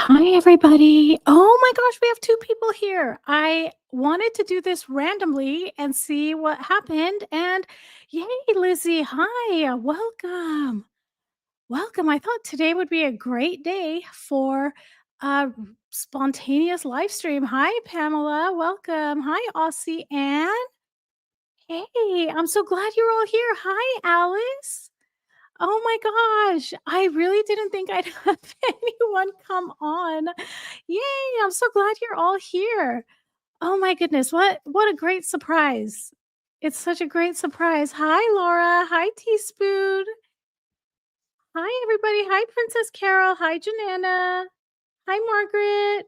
Hi, everybody. Oh my gosh, we have two people here. I wanted to do this randomly and see what happened. And yay, Lizzie. Hi, welcome. Welcome. I thought today would be a great day for a spontaneous live stream. Hi, Pamela. Welcome. Hi, Aussie Ann. Hey, I'm so glad you're all here. Hi, Alice. Oh my gosh, I really didn't think I'd have anyone come on. Yay, I'm so glad you're all here. Oh my goodness, what a great surprise. It's such a great surprise. Hi, Laura. Hi, Teaspoon. Hi, everybody. Hi, Princess Carol. Hi, Janana. Hi, Margaret.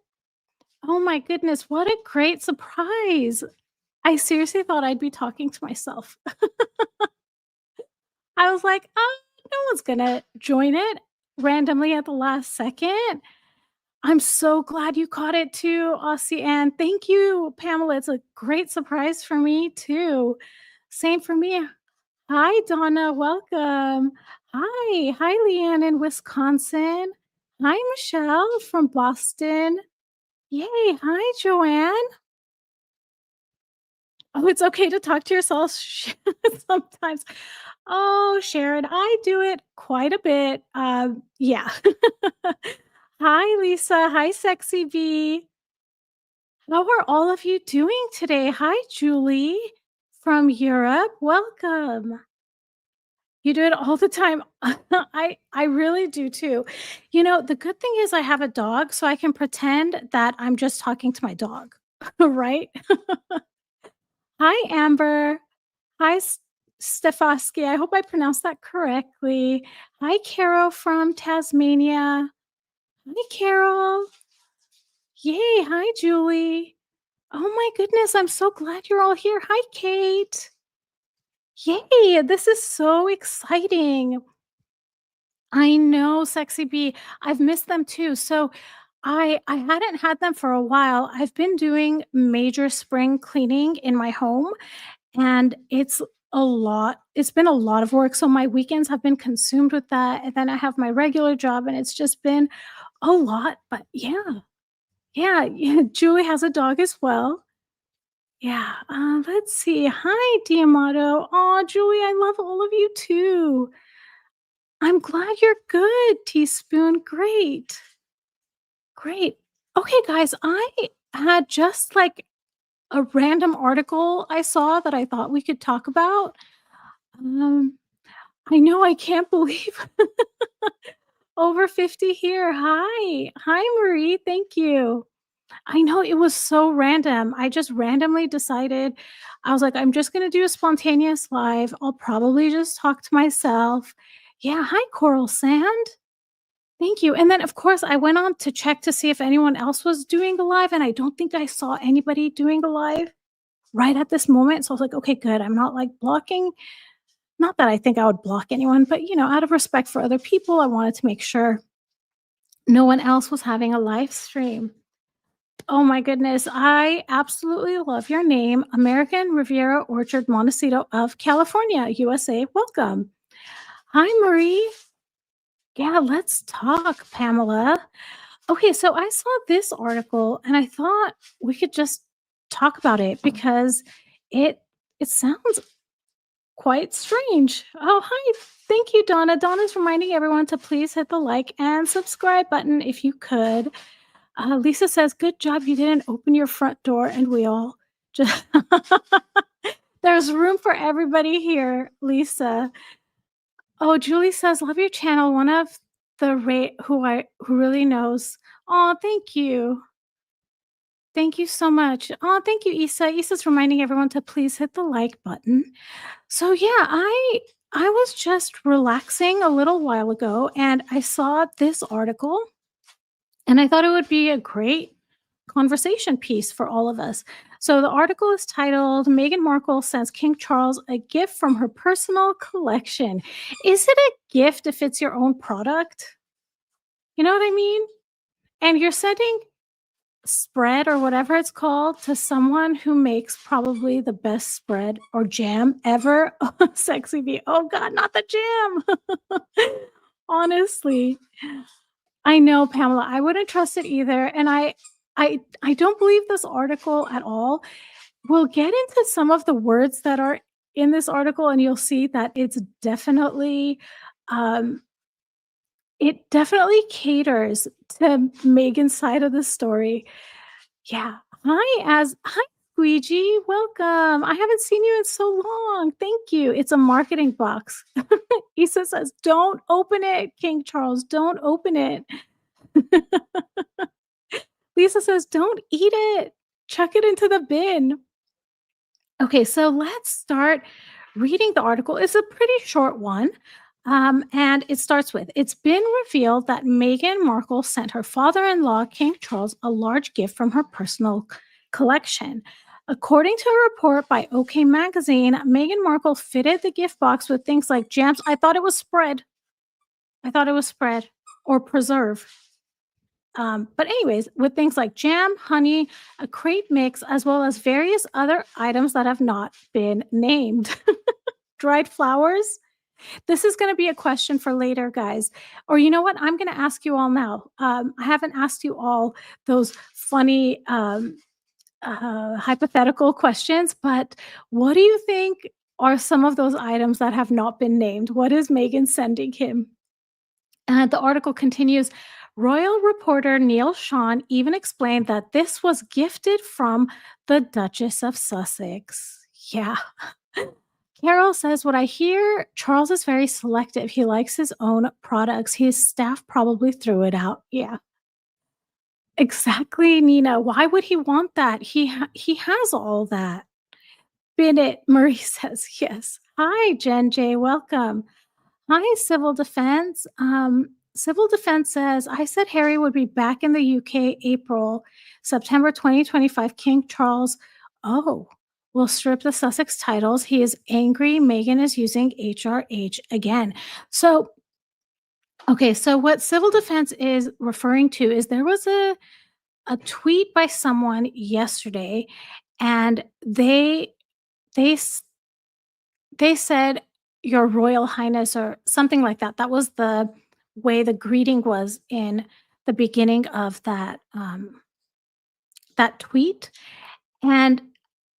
Oh my goodness, what a great surprise. I seriously thought I'd be talking to myself. I was like, no one's gonna join it randomly at the last second. I'm so glad you caught it too, Aussie Ann. Thank you, Pamela. It's a great surprise for me too. Same for me. Hi, Donna. Welcome. Hi. Hi, Leanne in Wisconsin. Hi, Michelle from Boston. Yay. Hi, Joanne. Oh, it's okay to talk to yourself sometimes. Oh, Sharon, I do it quite a bit. Yeah. Hi, Lisa. Hi, Sexy V. How are all of you doing today? Hi, Julie from Europe. Welcome. You do it all the time. I really do too. You know, the good thing is I have a dog, so I can pretend that I'm just talking to my dog, right? Hi, Amber. Hi, Stefosky. I hope I pronounced that correctly. Hi, Carol from Tasmania. Hi, Carol. Yay. Hi, Julie. Oh my goodness, I'm so glad you're all here. Hi, Kate. Yay, this is so exciting. I know, Sexy Bee. I've missed them too. So I hadn't had them for a while. I've been doing major spring cleaning in my home and it's a lot. It's been a lot of work. So my weekends have been consumed with that. And then I have my regular job and it's just been a lot. But yeah, yeah. Julie has a dog as well. Yeah, let's see. Hi, Diamato. Oh, Julie, I love all of you too. I'm glad you're good, Teaspoon. Great. Great. Okay, guys, I had just like a random article I saw that I thought we could talk about. Um, I know I can't believe over 50 here. Hi. Hi, Marie. Thank you. I know it was so random. I just randomly decided, I was like, I'm just going to do a spontaneous live. I'll probably just talk to myself. Yeah. Hi, Coral Sand. Thank you. And then, of course, I went on to check to see if anyone else was doing a live, and I don't think I saw anybody doing a live right at this moment. So I was like, okay, good. I'm not like blocking. Not that I think I would block anyone, but out of respect for other people, I wanted to make sure no one else was having a live stream. Oh my goodness. I absolutely love your name. American Riviera Orchard Montecito of California, USA. Welcome. Hi, Marie. Yeah, let's talk, Pamela. Okay, so I saw this article and I thought we could just talk about it because it it sounds quite strange. Oh, hi. Thank you, Donna. Donna's reminding everyone to please hit the like and subscribe button if you could. Lisa says, "Good job. You didn't open your front door," and we all just. There's room for everybody here, Lisa. Oh, Julie says, "Love your channel." One of the rate who really knows. Oh, thank you. Thank you so much. Oh, thank you, Isa. Isa's reminding everyone to please hit the like button. So yeah, I was just relaxing a little while ago and I saw this article and I thought it would be a great conversation piece for all of us. So the article is titled Meghan Markle sends King Charles a gift from her personal collection. Is it a gift if it's your own product? You know what I mean? And you're sending spread or whatever it's called to someone who makes probably the best spread or jam ever. Sexy bee. Oh God, not the jam. Honestly. I know, Pamela, I wouldn't trust it either, and I don't believe this article at all. We'll get into some of the words that are in this article, and you'll see that um, it definitely caters to Megan's side of the story. Yeah. Hi, Squeegee, welcome. I haven't seen you in so long. Thank you. It's a marketing box. Issa says, "Don't open it, King Charles, don't open it." Lisa says, "Don't eat it. Chuck it into the bin." Okay, so let's start reading the article. It's a pretty short one. And it starts with, "It's been revealed that Meghan Markle sent her father in law, King Charles, a large gift from her personal collection. According to a report by OK Magazine, Meghan Markle fitted the gift box with things like jams." I thought it was spread. I thought it was spread or preserve. But anyways, with things like jam, honey, a crepe mix, as well as various other items that have not been named. Dried flowers? This is going to be a question for later, guys. Or you know what? I'm going to ask you all now. I haven't asked you all those funny hypothetical questions, but what do you think are some of those items that have not been named? What is Megan sending him? The article continues. Royal reporter Neil Sean even explained that this was gifted from the Duchess of Sussex. Yeah. Carol says, "What I hear, Charles is very selective. He likes his own products. His staff probably threw it out." Yeah, exactly, Nina. Why would he want that? He has all that. Bennett, Marie says, yes. Hi, Jen J. Welcome. Hi, Civil Defense. Civil Defense says, "I said Harry would be back in the UK April, September 2025. King Charles, oh, will strip the Sussex titles. He is angry. Meghan is using HRH again." So, okay, so what Civil Defense is referring to is there was a tweet by someone yesterday, and they they said, "Your Royal Highness," or something like that. That was the way the greeting was in the beginning of that tweet, and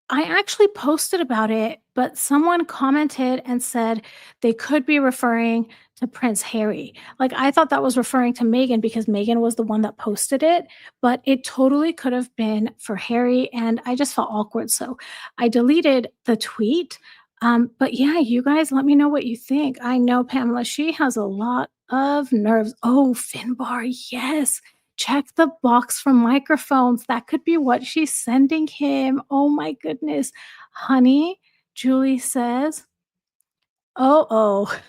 I actually posted about it, but someone commented and said they could be referring to Prince Harry. Like, I thought that was referring to Meghan because Meghan was the one that posted it, but it totally could have been for Harry, and I just felt awkward, so I deleted the tweet. But yeah, you guys let me know what you think. I know Pamela, she has a lot of nerves. Oh, Finbar, yes. Check the box for microphones. That could be what she's sending him. Oh my goodness. Honey, Julie says, "Oh, oh."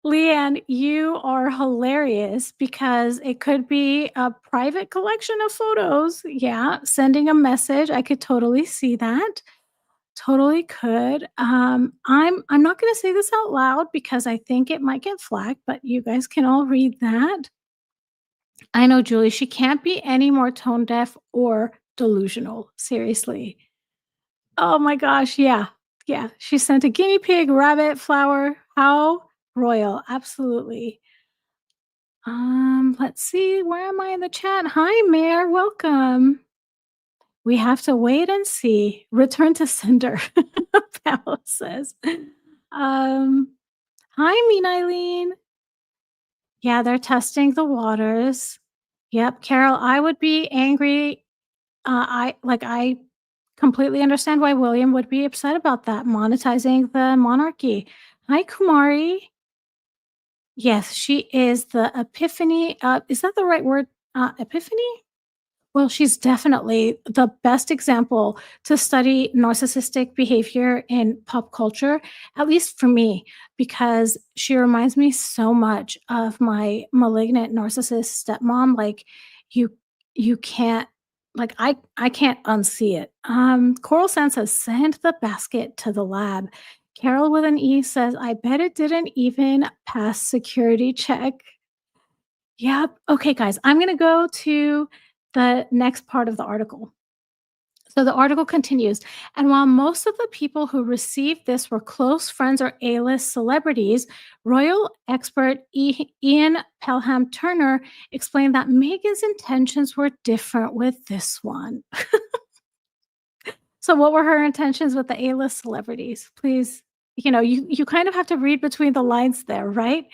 Leanne, you are hilarious because it could be a private collection of photos. Yeah, sending a message. I could totally see that. Totally could. I'm not gonna say this out loud because I think it might get flagged, but you guys can all read that. I know, Julie, she can't be any more tone deaf or delusional, seriously. Oh my gosh, yeah, yeah, she sent a guinea pig, rabbit, flower. How royal, absolutely. Let's see, where am I in the chat? Hi, Mayor, welcome. We have to wait and see. Return to sender, Pamela says. Um, hi, Mean Eileen. Yeah, they're testing the waters. Yep, Carol, I would be angry. I completely understand why William would be upset about that, monetizing the monarchy. Hi, Kumari. Yes, she is the epiphany. Is that the right word? Epiphany? Well, she's definitely the best example to study narcissistic behavior in pop culture, at least for me, because she reminds me so much of my malignant narcissist stepmom. Like, you you can't, like, I can't unsee it. Coral Sand says, "Send the basket to the lab." Carol with an E says, "I bet it didn't even pass security check." Yep. Okay, guys, I'm gonna go to the next part of the article. So the article continues, and while most of the people who received this were close friends or A-list celebrities, royal expert Ian Pelham Turner explained that Meghan's intentions were different with this one. So what were her intentions with the A-list celebrities? Please, you kind of have to read between the lines there, right?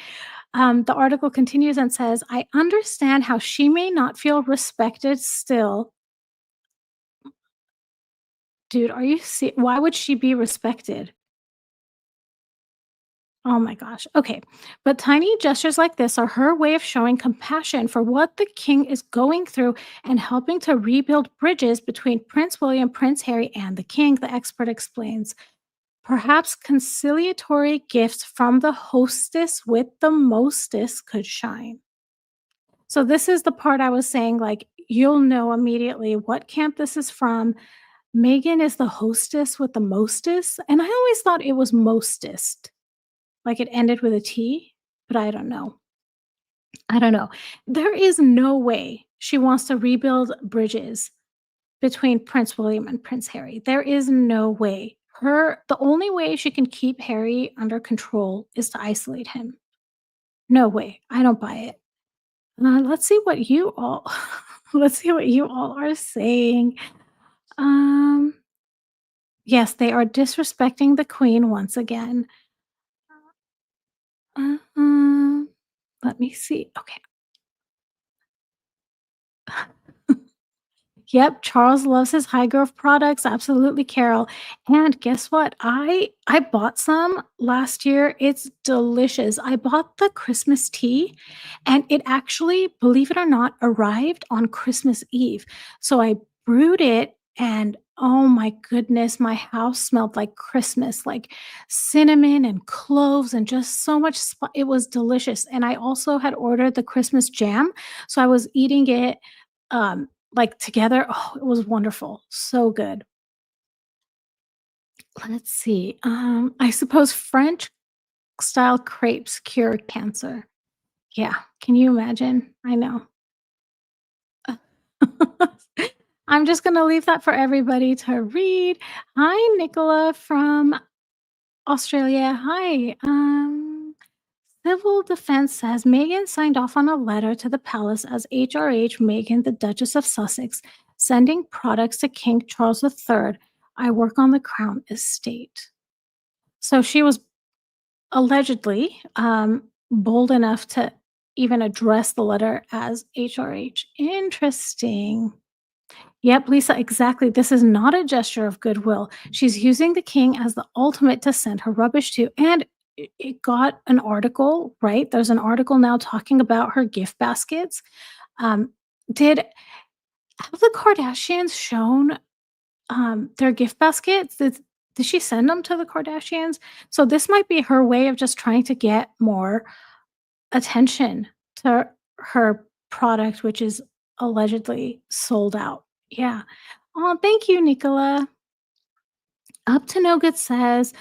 The article continues and says, I understand how she may not feel respected still. Dude, are you why would she be respected? Oh my gosh. Okay. But tiny gestures like this are her way of showing compassion for what the king is going through and helping to rebuild bridges between Prince William, Prince Harry, and the king, the expert explains. Perhaps conciliatory gifts from the hostess with the mostest could shine. So, this is the part I was saying, like, you'll know immediately what camp this is from. Megan is the hostess with the mostest. And I always thought it was mostest. Like it ended with a T, but I don't know. I don't know. There is no way she wants to rebuild bridges between Prince William and Prince Harry. There is no way. The only way she can keep Harry under control is to isolate him. No way. I don't buy it. Let's see what you all let's see what you all are saying. Um yes, they are disrespecting the queen once again. Uh, let me see. Okay. Yep, Charles loves his high growth products. Absolutely, Carol. And guess what? I bought some last year. It's delicious. I bought the Christmas tea and it actually, believe it or not, arrived on Christmas Eve. So I brewed it and oh my goodness, my house smelled like Christmas, like cinnamon and cloves and just so much it was delicious. And I also had ordered the Christmas jam, so I was eating it like, together. Oh, it was wonderful. So good. Let's see, I suppose French style crepes cure cancer. Yeah, can you imagine? I know. I'm just gonna leave that for everybody to read. Hi, Nicola from Australia. Hi, Civil Defense says Meghan signed off on a letter to the palace as HRH Meghan, the Duchess of Sussex, sending products to King Charles III. I work on the Crown Estate. So she was allegedly bold enough to even address the letter as HRH. Interesting. Yep, Lisa, exactly. This is not a gesture of goodwill. She's using the king as the ultimate to send her rubbish to. And it got an article, right? There's an article now talking about her gift baskets. Um, did have the Kardashians shown their gift baskets? Did she send them to the Kardashians? So this might be her way of just trying to get more attention to her product, which is allegedly sold out. Yeah. Oh, thank you, Nicola. Up to No Good says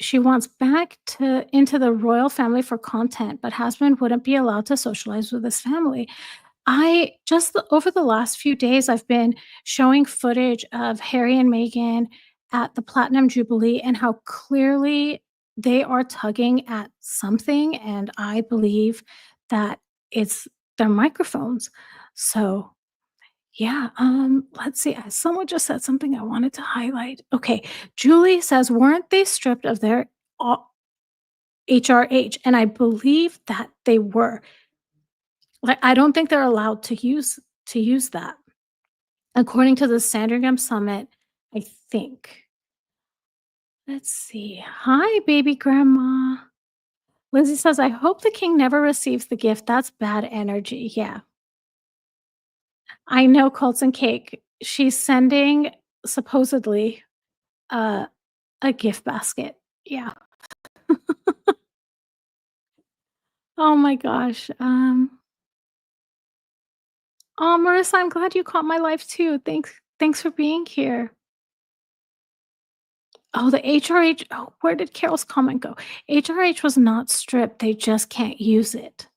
she wants back to into the royal family for content, but husband wouldn't be allowed to socialize with his family. I just over the last few days, I've been showing footage of Harry and Meghan at the Platinum Jubilee and how clearly they are tugging at something, and I believe that it's their microphones. So, yeah, let's see. Someone just said something I wanted to highlight. Okay, Julie says, "Weren't they stripped of their HRH?" And I believe that they were. Like, I don't think they're allowed to use that. According to the Sandringham Summit, I think. Let's see. Hi, baby grandma. Lindsay says, I hope the king never receives the gift. That's bad energy. Yeah. I know Colton Cake. She's sending supposedly uh, a gift basket. Yeah. Oh my gosh. Oh, Marissa, I'm glad you caught my life too. Thanks for being here. Oh, the HRH. Oh, where did Carol's comment go? HRH was not stripped. They just can't use it.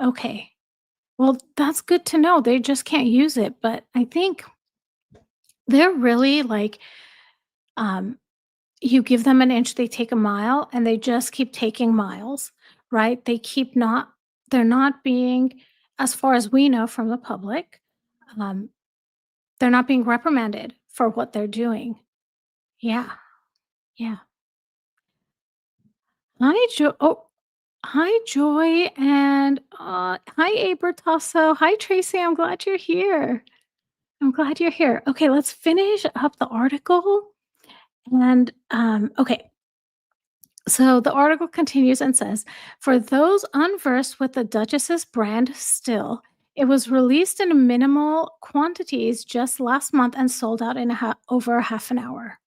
Okay. Well, that's good to know. They just can't use it. But I think They're really like, um, you give them an inch, they take a mile, and they just keep taking miles, right? They're not being, as far as we know from the public, um, they're not being reprimanded for what they're doing. Yeah, yeah. Hi, hi, Joy, and hi, Abertasso. Hi, Tracy. I'm glad you're here. I'm glad you're here. Okay, let's finish up the article. And okay, so the article continues and says, for those unversed with the Duchess's brand still, it was released in minimal quantities just last month and sold out in over half an hour.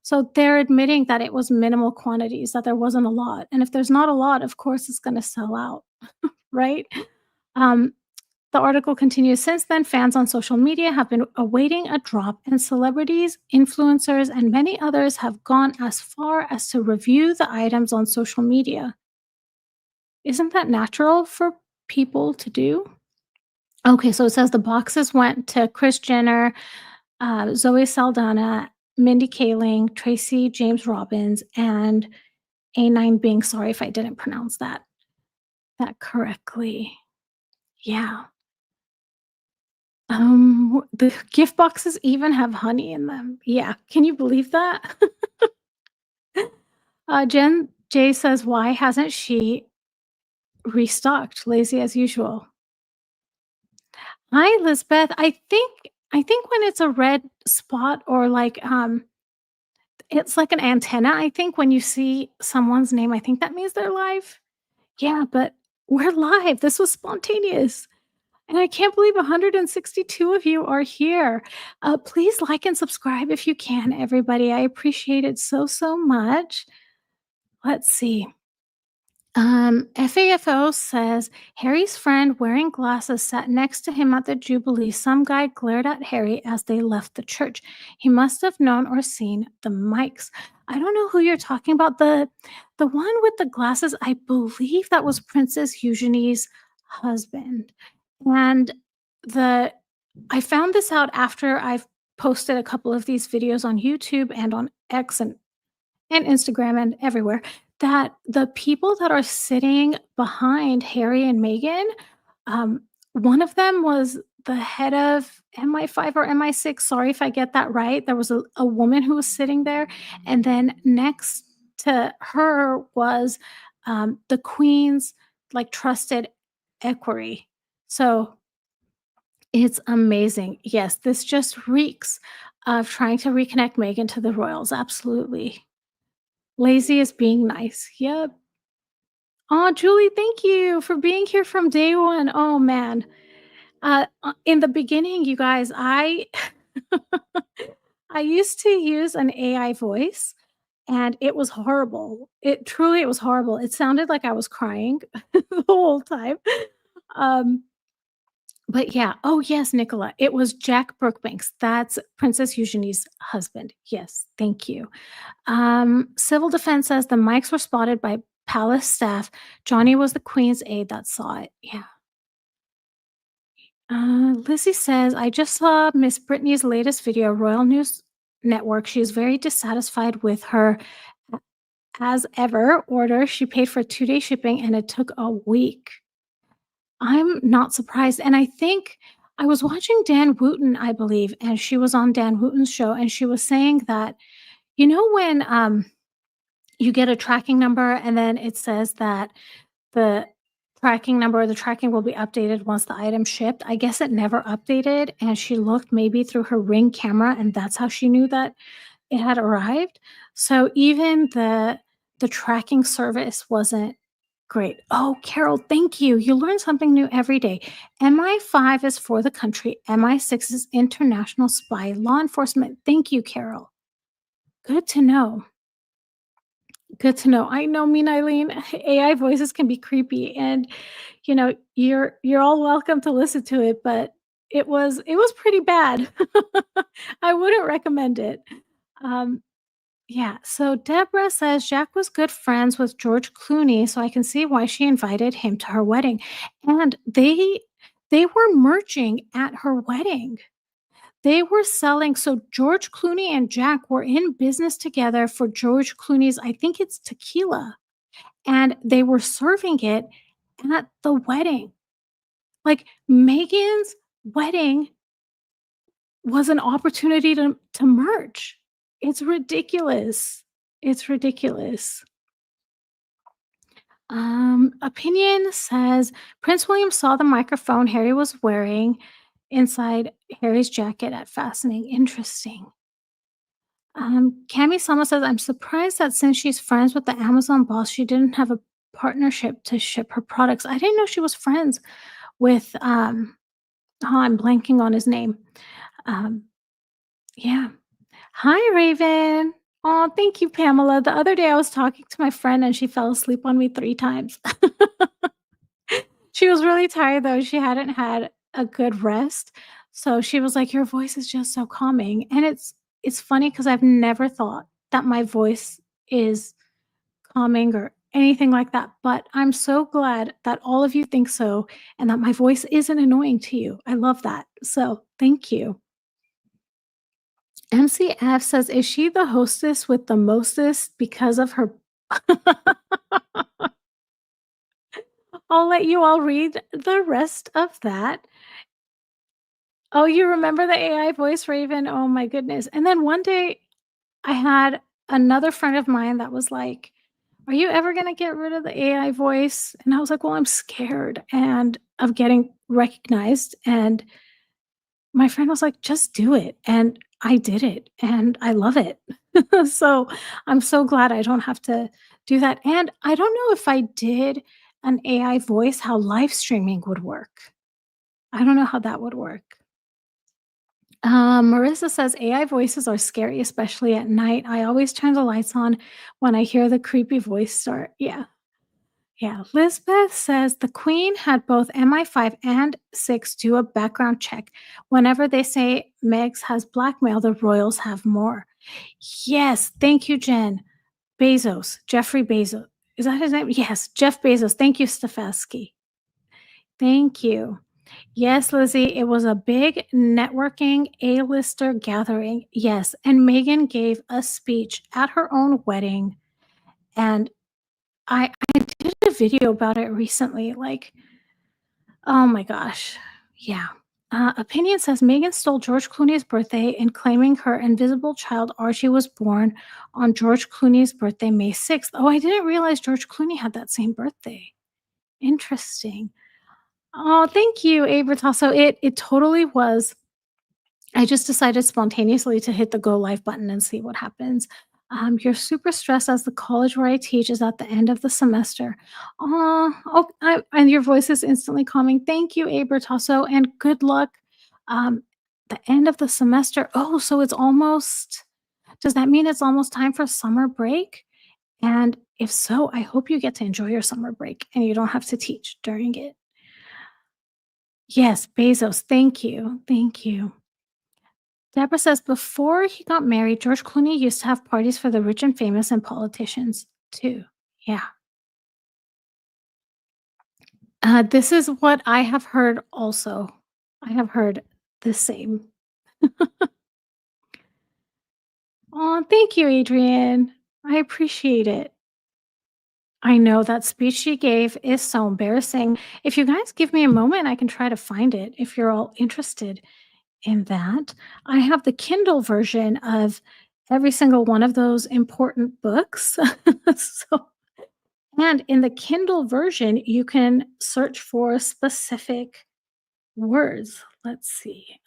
So they're admitting that it was minimal quantities, that there wasn't a lot. And if there's not a lot, of course it's going to sell out, right? Um, the article continues. Since then, fans on social media have been awaiting a drop, and celebrities, influencers, and many others have gone as far as to review the items on social media. Isn't that natural for people to do? Okay, so it says the boxes went to Kris Jenner, Zoe Saldana, Mindy Kaling, Tracy James Robbins, and A9 Bing. Sorry if I didn't pronounce that correctly. Yeah. The gift boxes even have honey in them. Yeah, can you believe that? Jen J says, "Why hasn't she restocked? Lazy as usual." Hi, Lisbeth. I think when it's a red spot or like, it's like an antenna, I think when you see someone's name, I think that means they're live. Yeah, but we're live. This was spontaneous. And I can't believe 162 of you are here. Please like and subscribe if you can, everybody. I appreciate it so, so much. Let's see. FAFO says Harry's friend wearing glasses sat next to him at the Jubilee. Some guy glared at Harry as they left the church. He must have known or seen the mics. I don't know who you're talking about. The one with the glasses, I believe that was Princess Eugenie's husband. And the I found this out after I've posted a couple of these videos on YouTube and on X and Instagram and everywhere, that the people that are sitting behind Harry and Meghan, um, one of them was the head of MI5 or MI6. Sorry if I get that right. There was a woman who was sitting there, and then next to her was the Queen's like trusted equerry. So it's amazing. Yes, this just reeks of trying to reconnect Meghan to the royals. Absolutely. Lazy is being nice. Yep. Oh, Julie, thank you for being here from day one. Oh man. In the beginning, you guys, I I used to use an AI voice and it was horrible. It was horrible. It sounded like I was crying the whole time. Um, but yeah. Oh yes, Nicola. It was Jack Brookbanks. That's Princess Eugenie's husband. Yes, thank you. Civil defense says the mics were spotted by palace staff. Johnny was the queen's aide that saw it. Yeah. Lizzie says, I just saw Miss Brittany's latest video, Royal News Network. She is very dissatisfied with her as ever order. She paid for 2 day shipping and it took a week. I'm not surprised. And I think I was watching Dan Wooten, I believe, and she was on Dan Wooten's show, and she was saying that, when you get a tracking number and then it says that the tracking number or the tracking will be updated once the item shipped. I guess it never updated, and she looked maybe through her Ring camera, and that's how she knew that it had arrived. So even the tracking service wasn't great. Oh, Carol, thank you. You learn something new every day. MI5 is for the country. MI6 is international spy law enforcement. Thank you, Carol. Good to know. Good to know. I know, mean Eileen, AI voices can be creepy, and you're all welcome to listen to it, but it was pretty bad. I wouldn't recommend it. Um, yeah. So Deborah says Jack was good friends with George Clooney, so I can see why she invited him to her wedding, and they were merging at her wedding. They were selling so George Clooney and Jack were in business together for George Clooney's, I think it's tequila, and they were serving it at the wedding. Like, Megan's wedding was an opportunity to merge. It's ridiculous. It's ridiculous. Opinion says Prince William saw the microphone Harry was wearing inside Harry's jacket at fastening. Interesting. Cami Sama says, I'm surprised that since she's friends with the Amazon boss, she didn't have a partnership to ship her products. I didn't know she was friends with oh, I'm blanking on his name. Um, yeah. Hi, Raven. Oh, thank you, Pamela. The other day I was talking to my friend and she fell asleep on me 3 times. She was really tired though. She hadn't had a good rest. So she was like, "Your voice is just so calming." And it's funny because I've never thought that my voice is calming or anything like that. But I'm so glad that all of you think so and that my voice isn't annoying to you. I love that. So thank you. MCF says, "Is she the hostess with the mostest because of her?" I'll let you all read the rest of that. Oh, you remember the AI voice, Raven? Oh my goodness. And then one day I had another friend of mine that was like, "Are you ever gonna get rid of the AI voice?" And I was like, "Well, I'm scared and of getting recognized." And my friend was like, "Just do it." And I did it and I love it. So I'm so glad I don't have to do that. And I don't know if I did an AI voice, how live streaming would work. I don't know how that would work. Marissa says AI voices are scary, especially at night. I always turn the lights on when I hear the creepy voice start. Yeah. Yeah. Lisbeth says the Queen had both MI5 and 6 do a background check. Whenever they say Megs has blackmail, the royals have more. Yes. Thank you, Jen. Bezos, Jeffrey Bezos. Is that his name? Yes. Jeff Bezos. Thank you, Stefanski. Thank you. Yes, Lizzie, it was a big networking A-lister gathering. Yes, and Megan gave a speech at her own wedding, and I did a video about it recently. Like, oh my gosh, yeah. Opinion says Megan stole George Clooney's birthday in claiming her invisible child Archie was born on George Clooney's birthday, May 6th. Oh, I didn't realize George Clooney had that same birthday. Interesting. Oh, thank you, Abratasso. It totally was. I just decided spontaneously to hit the go live button and see what happens. You're super stressed as the college where I teach is at the end of the semester. Oh, and your voice is instantly calming. Thank you, Abratasso, and good luck. Um, the end of the semester. Oh, so it's almost. Does that mean it's almost time for summer break? And if so, I hope you get to enjoy your summer break and you don't have to teach during it. Yes, Bezos. Thank you. Thank you. Deborah says before he got married, George Clooney used to have parties for the rich and famous and politicians too. Yeah. This is what I have heard also. I have heard the same. Oh, thank you, Adrian. I appreciate it. I know that speech she gave is so embarrassing. If you guys give me a moment, I can try to find it if you're all interested in that. I have the Kindle version of every single one of those important books. So, and in the Kindle version, you can search for specific words. Let's see.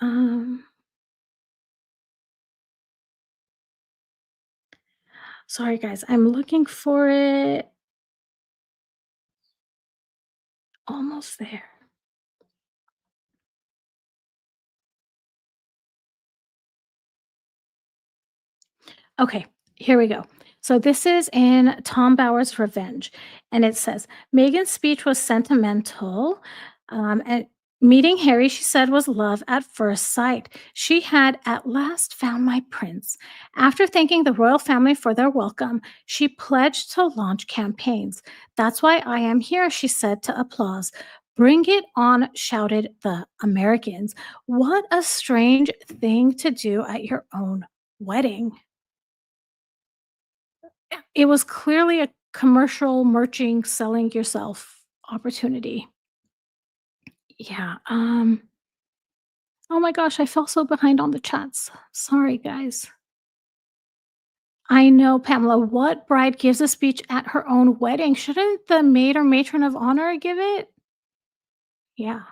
Sorry, guys, I'm looking for it. Almost there. Okay, here we go. So this is in Tom Bower's Revenge, and it says Megan's speech was sentimental. And meeting Harry, she said, was love at first sight. She had at last found my prince. After thanking the royal family for their welcome, she pledged to launch campaigns. That's why I am here, she said to applause. Bring it on, shouted the Americans. What a strange thing to do at your own wedding. It was clearly a commercial merching, selling yourself opportunity. Yeah. Oh my gosh, I fell so behind on the chats. Sorry, guys. I know, Pamela. What bride gives a speech at her own wedding? Shouldn't the maid or matron of honor give it? Yeah,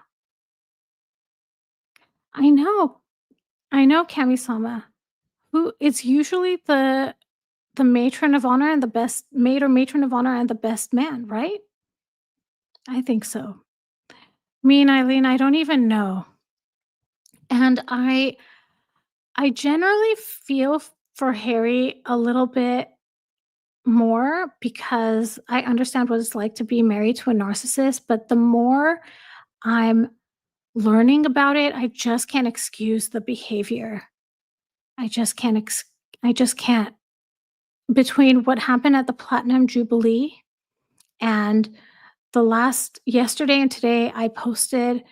I know. I know, Kami-sama. Who it's usually the matron of honor and the best maid or matron of honor and the best man, right? I think so. Me and Eileen, I don't even know. And I generally feel for Harry a little bit more because I understand what it's like to be married to a narcissist, but the more I'm learning about it, I just can't excuse the behavior. I just can't I just can't. Between what happened at the Platinum Jubilee and the last yesterday and today, I posted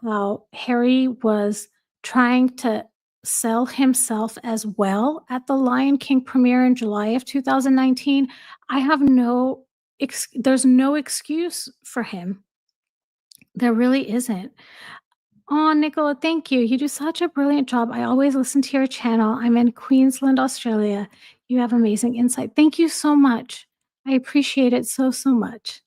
how Harry was trying to sell himself as well at the Lion King premiere in July of 2019. I have no there's no excuse for him. There really isn't. Oh, Nicola, thank you. You do such a brilliant job. I always listen to your channel. I'm in Queensland, Australia. You have amazing insight. Thank you so much. I appreciate it so, so much.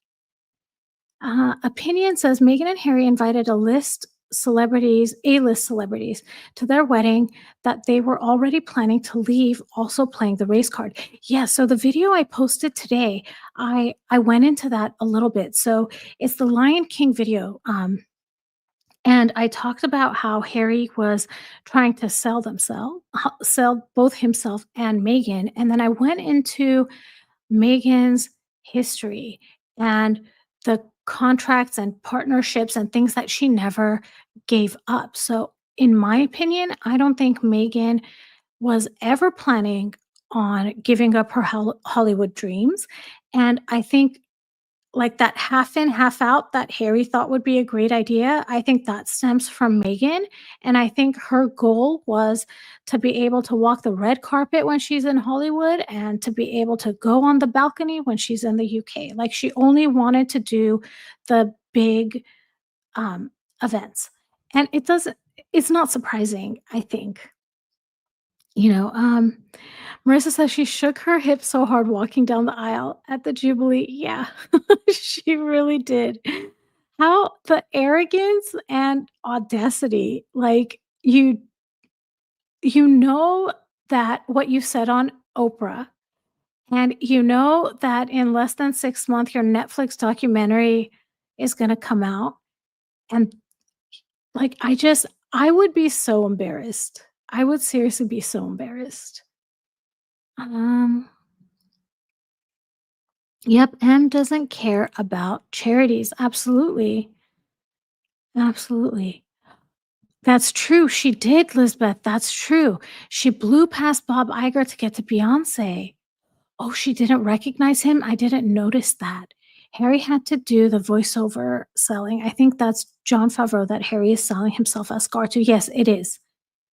Opinion says Meghan and Harry invited A-list celebrities, to their wedding that they were already planning to leave, also playing the race card. Yeah, so the video I posted today, I went into that a little bit. So it's the Lion King video. And I talked about how Harry was trying to sell both himself and Meghan. And then I went into Megan's history and the contracts and partnerships and things that she never gave up. So, in my opinion, I don't think Megan was ever planning on giving up her Hollywood dreams. And I think like that half in, half out that Harry thought would be a great idea, I think that stems from Megan, and I think her goal was to be able to walk the red carpet when she's in Hollywood and to be able to go on the balcony when she's in the UK. Like, she only wanted to do the big, events, and it's not surprising, I think. You know, Marissa says she shook her hips so hard walking down the aisle at the Jubilee. Yeah, she really did. How the arrogance and audacity, like you know that what you said on Oprah, and you know that in less than 6 months your Netflix documentary is gonna come out, and like I would be so embarrassed. I would seriously be so embarrassed. Um Yep, M doesn't care about charities. Absolutely. Absolutely. That's true. She did, Lisbeth. That's true. She blew past Bob Iger to get to Beyonce. Oh, she didn't recognize him? I didn't notice that. Harry had to do the voiceover selling. I think that's John Favreau that Harry is selling himself as Scar to. Yes, it is.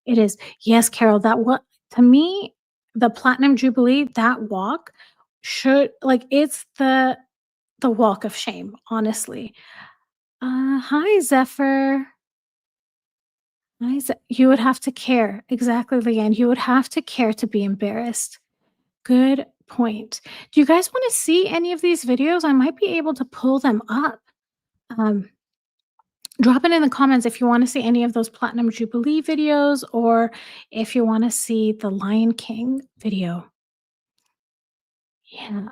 It is. Yes, Carol, that what to me, the Platinum Jubilee, that walk should like it's the walk of shame, honestly. Hi, Zephyr. Hi, you would have to care. Exactly, Leanne. You would have to care to be embarrassed. Good point. Do you guys want to see any of these videos? I might be able to pull them up. Um, Drop it in the comments if you want to see any of those Platinum Jubilee videos or if you want to see the Lion King video. Yeah.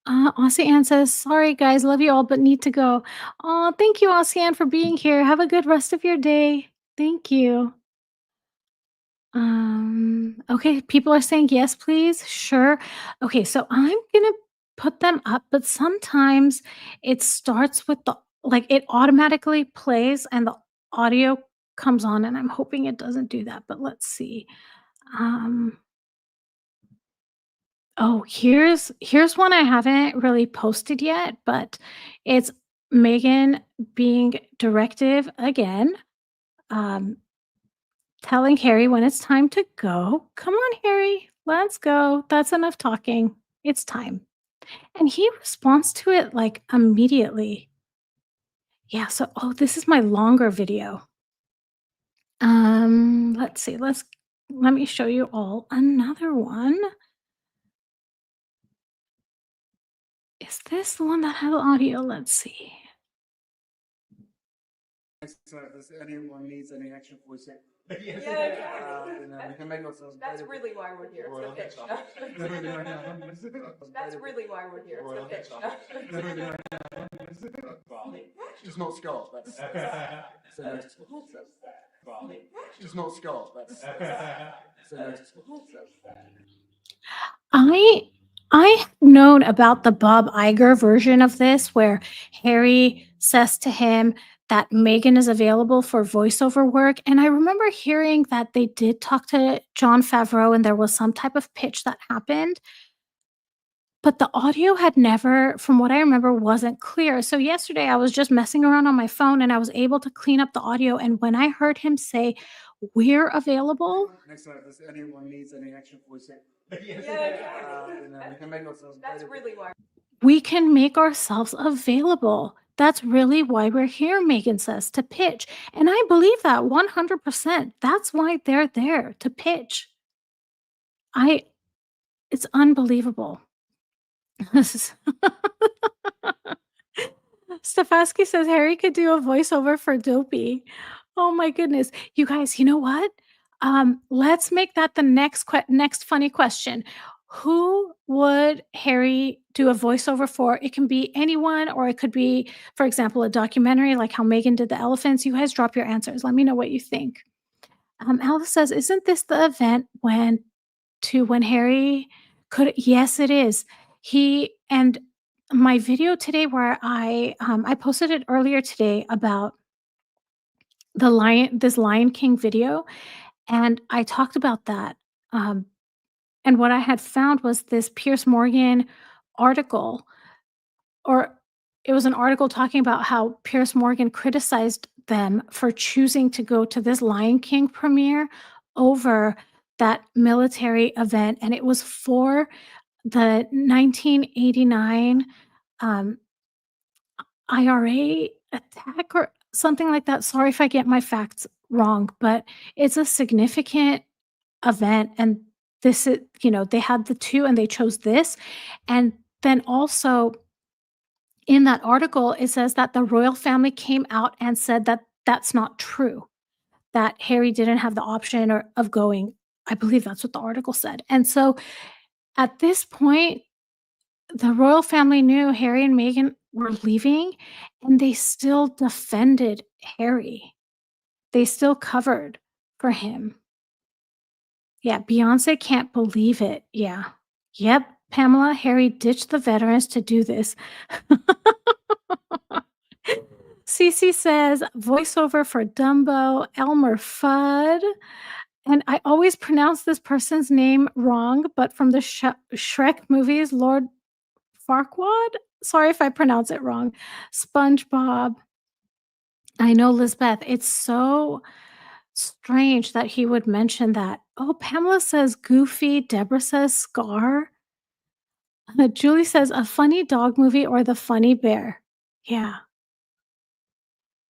Aussie Ann says, "Sorry guys, love you all, but need to go." Oh, thank you, Aussie Ann, for being here. Have a good rest of your day. Thank you. Okay, people are saying yes, please. Sure. Okay, so I'm gonna put them up, but sometimes it starts with the like it automatically plays and the audio comes on, and I'm hoping it doesn't do that, but let's see. Um, oh, here's one I haven't really posted yet, but it's Megan being directive again, um, telling Harry when it's time to go. Come on, Harry, let's go. That's enough talking. It's time. And he responds to it like immediately. Yeah, so oh, this is my longer video. Let's see. Let me show you all another one. Is this the one that had audio? Let's see. So if anyone needs any extra voice, yes. We can make ourselves. That's really why we're here. It's the pitch. That's really why we're here. It's the pitch. Just not Scott. That's just not Scott. That's I I known about the Bob Iger version of this where Harry says to him that Megan is available for voiceover work, and I remember hearing that they did talk to Jon Favreau and there was some type of pitch that happened, but the audio had never, from what I remember, wasn't clear. So yesterday I was just messing around on my phone and I was able to clean up the audio, and when I heard him say, "We're available," next time if anyone needs any extra voice, we can make ourselves. That's really why we can make ourselves available. That's really why we're here, Megan says, to pitch. And I believe that 100%. That's why they're there to pitch. It's unbelievable. This is Stefanski says Harry could do a voiceover for Dopey. Oh my goodness. You guys, you know what? Let's make that the next funny question. Who would Harry do a voiceover for? It can be anyone, or it could be, for example, a documentary like how Megan did the elephants. You guys drop your answers. Let me know what you think. Alice says, "Isn't this the event when Harry could?" Yes, it is. He and my video today where I posted it earlier today about this Lion King video, and I talked about that. Um, and what I had found was this Pierce Morgan article, or it was an article talking about how Pierce Morgan criticized them for choosing to go to this Lion King premiere over that military event, and it was for the 1989 um, IRA attack or something like that. Sorry if I get my facts wrong, but it's a significant event, and this is, they had the 2 and they chose this. And then also in that article, it says that the royal family came out and said that that's not true, that Harry didn't have the option of going. I believe that's what the article said. And so at this point, the royal family knew Harry and Meghan were leaving, and they still defended Harry. They still covered for him. Yeah, Beyoncé can't believe it. Yeah. Yep, Pamela, Harry ditched the veterans to do this. Cece says, voiceover for Dumbo, Elmer Fudd. And I always pronounce this person's name wrong, but from the Shrek movies, Lord Farquaad? Sorry if I pronounce it wrong. SpongeBob. I know, Lisbeth, it's so strange that he would mention that. Oh, Pamela says Goofy. Deborah says Scar. Julie says a funny dog movie or the funny bear. Yeah.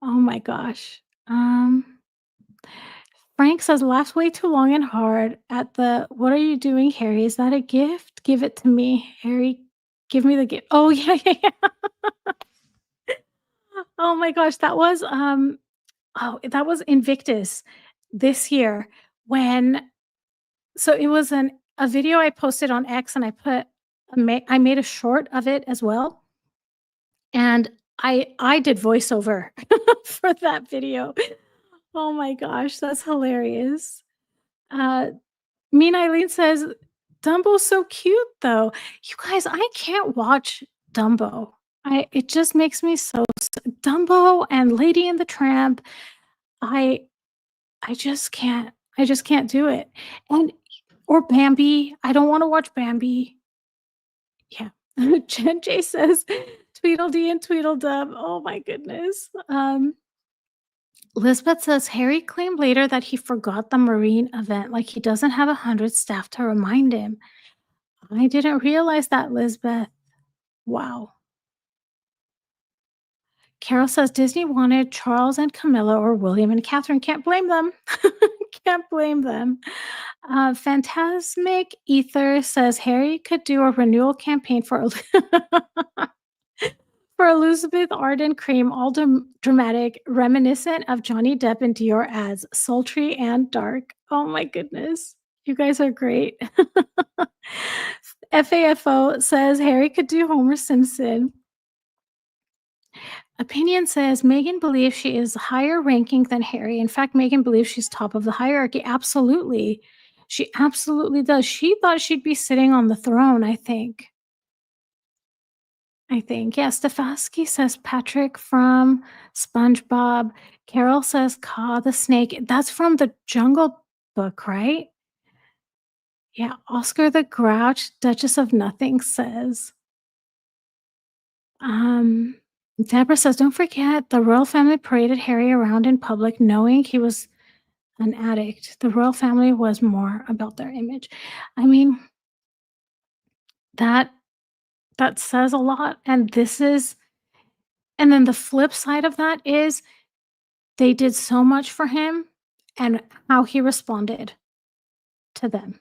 Oh my gosh. Frank says laughs way too long and hard at the "What are you doing, Harry? Is that a gift? Give it to me, Harry. Give me the gift." Oh yeah, yeah, yeah. Oh my gosh, that was Invictus this year when so it was a video I posted on X, and I made a short of it as well, and I did voiceover for that video. Oh my gosh, that's hilarious. Mean Eileen says, "Dumbo's so cute, though." You guys, I can't watch Dumbo. It just makes me so Dumbo and Lady and the Tramp. I I just can't. I just can't do it. And or Bambi. I don't want to watch Bambi. Yeah. Jen J says, "To Tweedledee and Tweedledum. Oh my goodness. Lisbeth says Harry claimed later that he forgot the Marine event, like he doesn't have 100 staff to remind him. I didn't realize that, Lisbeth. Wow. Carol says Disney wanted Charles and Camilla or William and Catherine. Can't blame them. Can't blame them. Phantasmic Ether says Harry could do a renewal campaign for for Elizabeth Arden cream, all dramatic, reminiscent of Johnny Depp and Dior ads, sultry and dark. Oh my goodness. You guys are great. FAFO says Harry could do Homer Simpson. Opinion says Megan believes she is higher ranking than Harry. In fact, Megan believes she's top of the hierarchy. Absolutely. She absolutely does. She thought she'd be sitting on the throne, I think. Yeah, Stefanski says Patrick from SpongeBob. Carol says Ka the snake. That's from the Jungle Book, right? Yeah, Oscar the Grouch, Duchess of Nothing says. Um, Deborah says, don't forget the royal family paraded Harry around in public knowing he was an addict. The royal family was more about their image. I mean, that that says a lot. And then the flip side of that is they did so much for him and how he responded to them.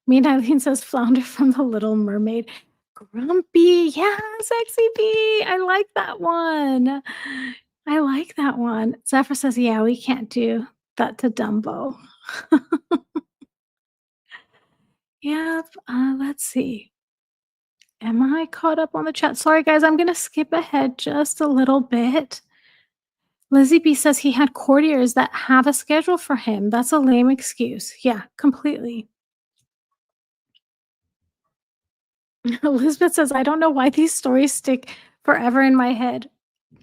Mean Eileen says Flounder from The Little Mermaid. Grumpy. Yeah, Sexy bee. I like that one. I like that one. Zephyr says, yeah, we can't do that to Dumbo. Yep. Let's see. Am I caught up on the chat? Sorry, guys. I'm going to skip ahead just a little bit. Lizzie B says he had courtiers that have a schedule for him. That's a lame excuse. Yeah, completely. Elizabeth says, I don't know why these stories stick forever in my head.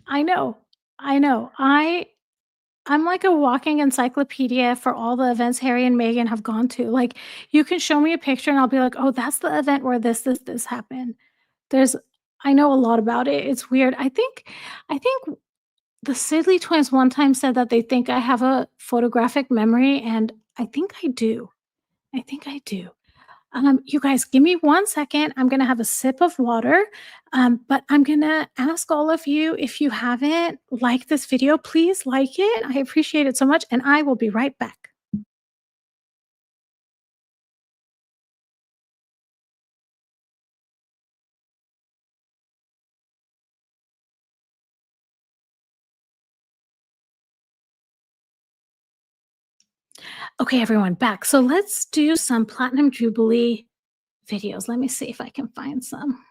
I know. I know. I'm like a walking encyclopedia for all the events Harry and Meghan have gone to. Like, you can show me a picture and I'll be like, "Oh, that's the event where this happened." There's I know a lot about it. It's weird. I think the Sidley twins one time said that they think I have a photographic memory, and I think I do. I think I do. You guys, give me 1 second. I'm gonna have a sip of water, but I'm gonna ask all of you, if you haven't liked this video, please like it. I appreciate it so much, and I will be right back. Okay, everyone, back. So let's do some Platinum Jubilee videos. Let me see if I can find some.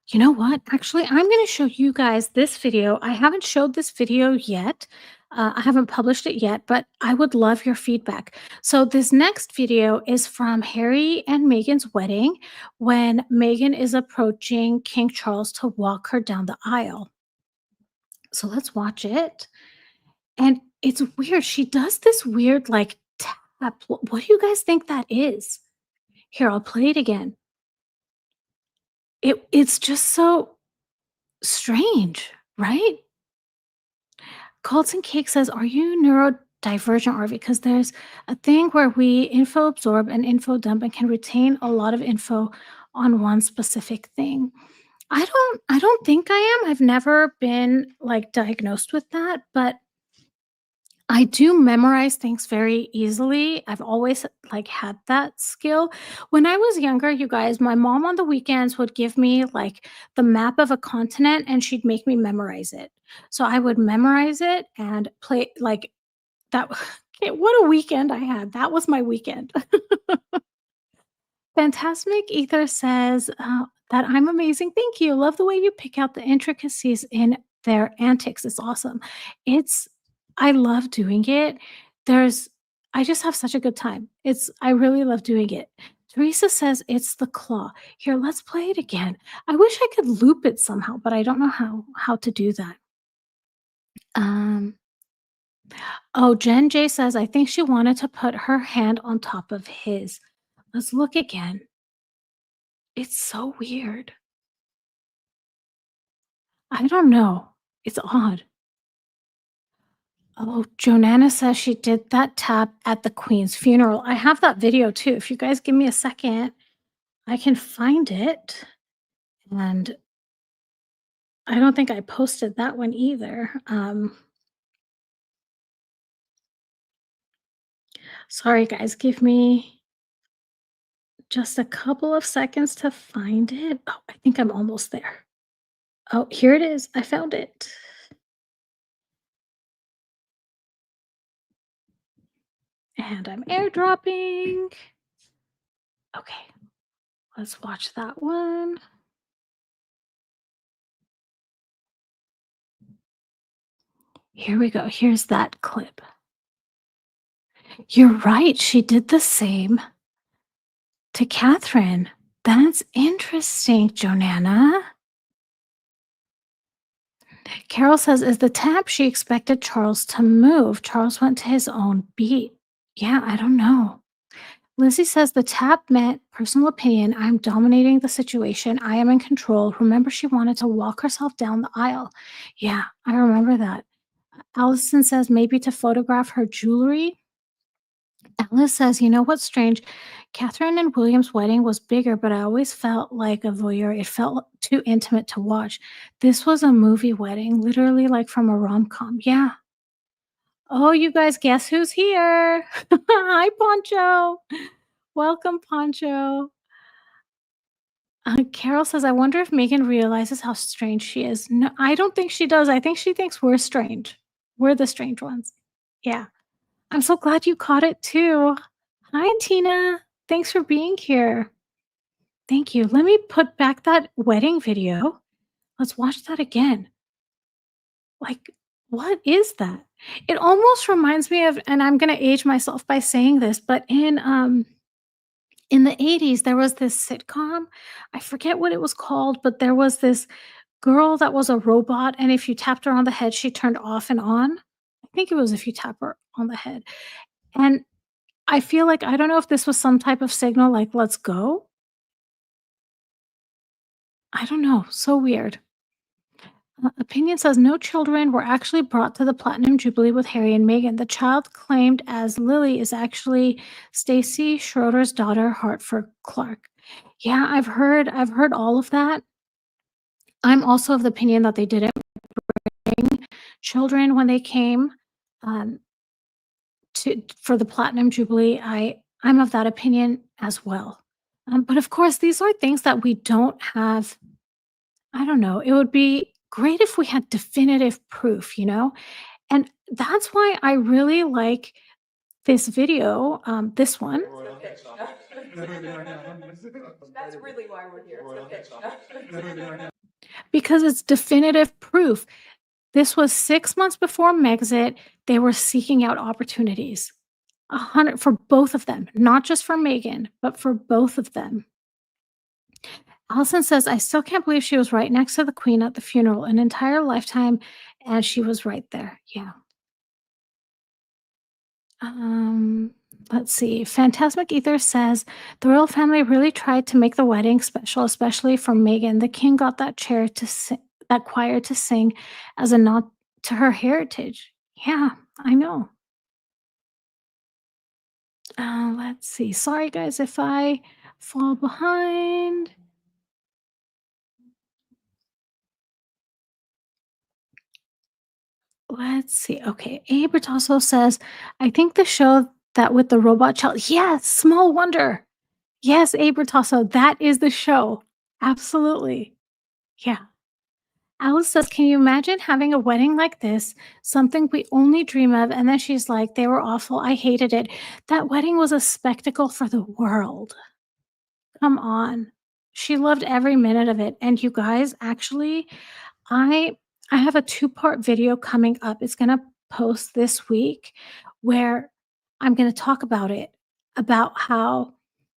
You know what? Actually, I'm going to show you guys this video. I haven't showed this video yet. I haven't published it yet, but I would love your feedback. So this next video is from Harry and Meghan's wedding when Meghan is approaching King Charles to walk her down the aisle. So let's watch it. And it's weird. She does this weird like tap. What do you guys think that is? Here, I'll play it again. It's just so strange, right? Cults and Cake says, "Are you neurodivergent, Arvi? Because there's a thing where we info absorb and info dump and can retain a lot of info on one specific thing." I don't think I am. I've never been like diagnosed with that, but I do memorize things very easily. I've always like had that skill. When I was younger, you guys, my mom on the weekends would give me like the map of a continent and she'd make me memorize it. So I would memorize it and play like that. Okay, what a weekend I had. That was my weekend. Phantasmic Ether says that I'm amazing. Thank you. Love the way you pick out the intricacies in their antics. It's awesome. It's I love doing it. There's I just have such a good time. I really love doing it. Teresa says it's the claw. Here, let's play it again. I wish I could loop it somehow, but I don't know how to do that. Um oh, Jen J says I think she wanted to put her hand on top of his. Let's look again. It's so weird. I don't know. It's odd. Oh, Jonana says she did that tap at the Queen's funeral. I have that video too. If you guys give me a second, I can find it. And I don't think I posted that one either. Sorry, guys. Give me just a couple of seconds to find it. Oh, I think I'm almost there. Oh, here it is. I found it. And I'm airdropping. Okay, let's watch that one. Here we go. Here's that clip. You're right. She did the same to Catherine. That's interesting, Jonana. Carol says, is the tap she expected Charles to move? Charles went to his own beat. Yeah, I don't know. Lizzie says the tap meant personal opinion. I'm dominating the situation. I am in control. Remember, she wanted to walk herself down the aisle. Yeah, I remember that. Allison says maybe to photograph her jewelry. Alice says, you know what's strange? Catherine and William's wedding was bigger, but I always felt like a voyeur. It felt too intimate to watch. This was a movie wedding, literally like from a rom com. Yeah. Oh, you guys, guess who's here? Hi, Poncho. Welcome, Poncho. Carol says, I wonder if Megan realizes how strange she is. No, I don't think she does. I think she thinks we're strange. We're the strange ones. Yeah. I'm so glad you caught it too. Hi, Tina. Thanks for being here. Thank you. Let me put back that wedding video. Let's watch that again. Like, what is that? It almost reminds me of, and I'm gonna age myself by saying this, but in the 80s, there was this sitcom. I forget what it was called, but there was this girl that was a robot, and if you tapped her on the head, she turned off and on. I think it was if you tap her on the head. And I feel like I don't know if this was some type of signal like, "Let's go?" I don't know, so weird. Opinion says no children were actually brought to the Platinum Jubilee with Harry and Meghan. The child claimed as Lily is actually Stacey Schroeder's daughter, Hartford Clark. Yeah, I've heard all of that. I'm also of the opinion that they didn't bring children when they came, um, to for the Platinum Jubilee. I'm of that opinion as well. But of course, these are things that we don't have. I don't know. It would be great if we had definitive proof, you know? And that's why I really like this video, this one. It's the pitch. That's really why we're here. It's the pitch. Because it's definitive proof. This was 6 months before Megxit. They were seeking out opportunities. 100 for both of them, not just for Meghan, but for both of them. Allison says, I still can't believe she was right next to the Queen at the funeral, an entire lifetime, and she was right there. Yeah. Um, let's see. Phantasmic Ether says the royal family really tried to make the wedding special, especially for Meghan. The king got that chair to sing, that choir to sing as a nod to her heritage. Yeah, I know. Let's see. Sorry, guys, if I fall behind. Let's see. Okay. Abert also says, I think the show that with the robot child. Yes, Small Wonder. Yes, Abratasso, that is the show. Absolutely. Yeah. Alice says, can you imagine having a wedding like this? Something we only dream of. And then she's like, they were awful. I hated it. That wedding was a spectacle for the world. Come on. She loved every minute of it. And you guys, actually, I I have a two-part video coming up. It's gonna post this week where I'm gonna talk about it, about how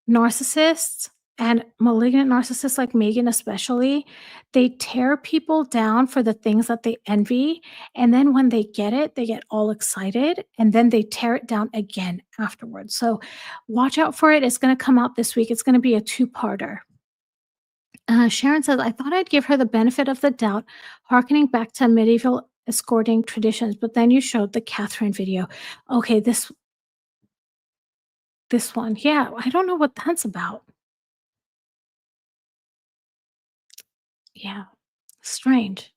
narcissists and malignant narcissists like Megan especially, they tear people down for the things that they envy, and then when they get it, they get all excited, and then they tear it down again afterwards. So watch out for it. It's gonna come out this week. It's gonna be a two-parter. Sharon says, I thought I'd give her the benefit of the doubt, harkening back to medieval escorting traditions, but then you showed the Catherine video. Okay, this one. Yeah, I don't know what that's about. Yeah, strange.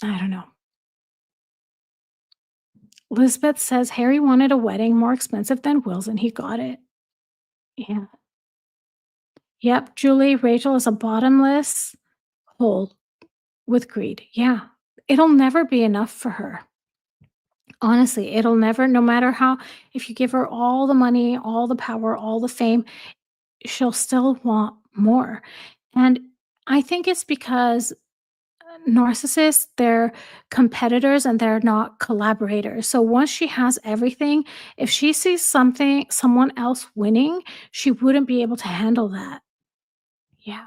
I don't know. Elizabeth says Harry wanted a wedding more expensive than Will's and he got it. Yeah. Yep. Julie, Rachel is a bottomless hole with greed. Yeah. It'll never be enough for her. Honestly, it'll never, no matter how, if you give her all the money, all the power, all the fame, she'll still want more. And I think it's because narcissists, they're competitors and they're not collaborators. So once she has everything, if she sees someone else winning, she wouldn't be able to handle that. Yeah.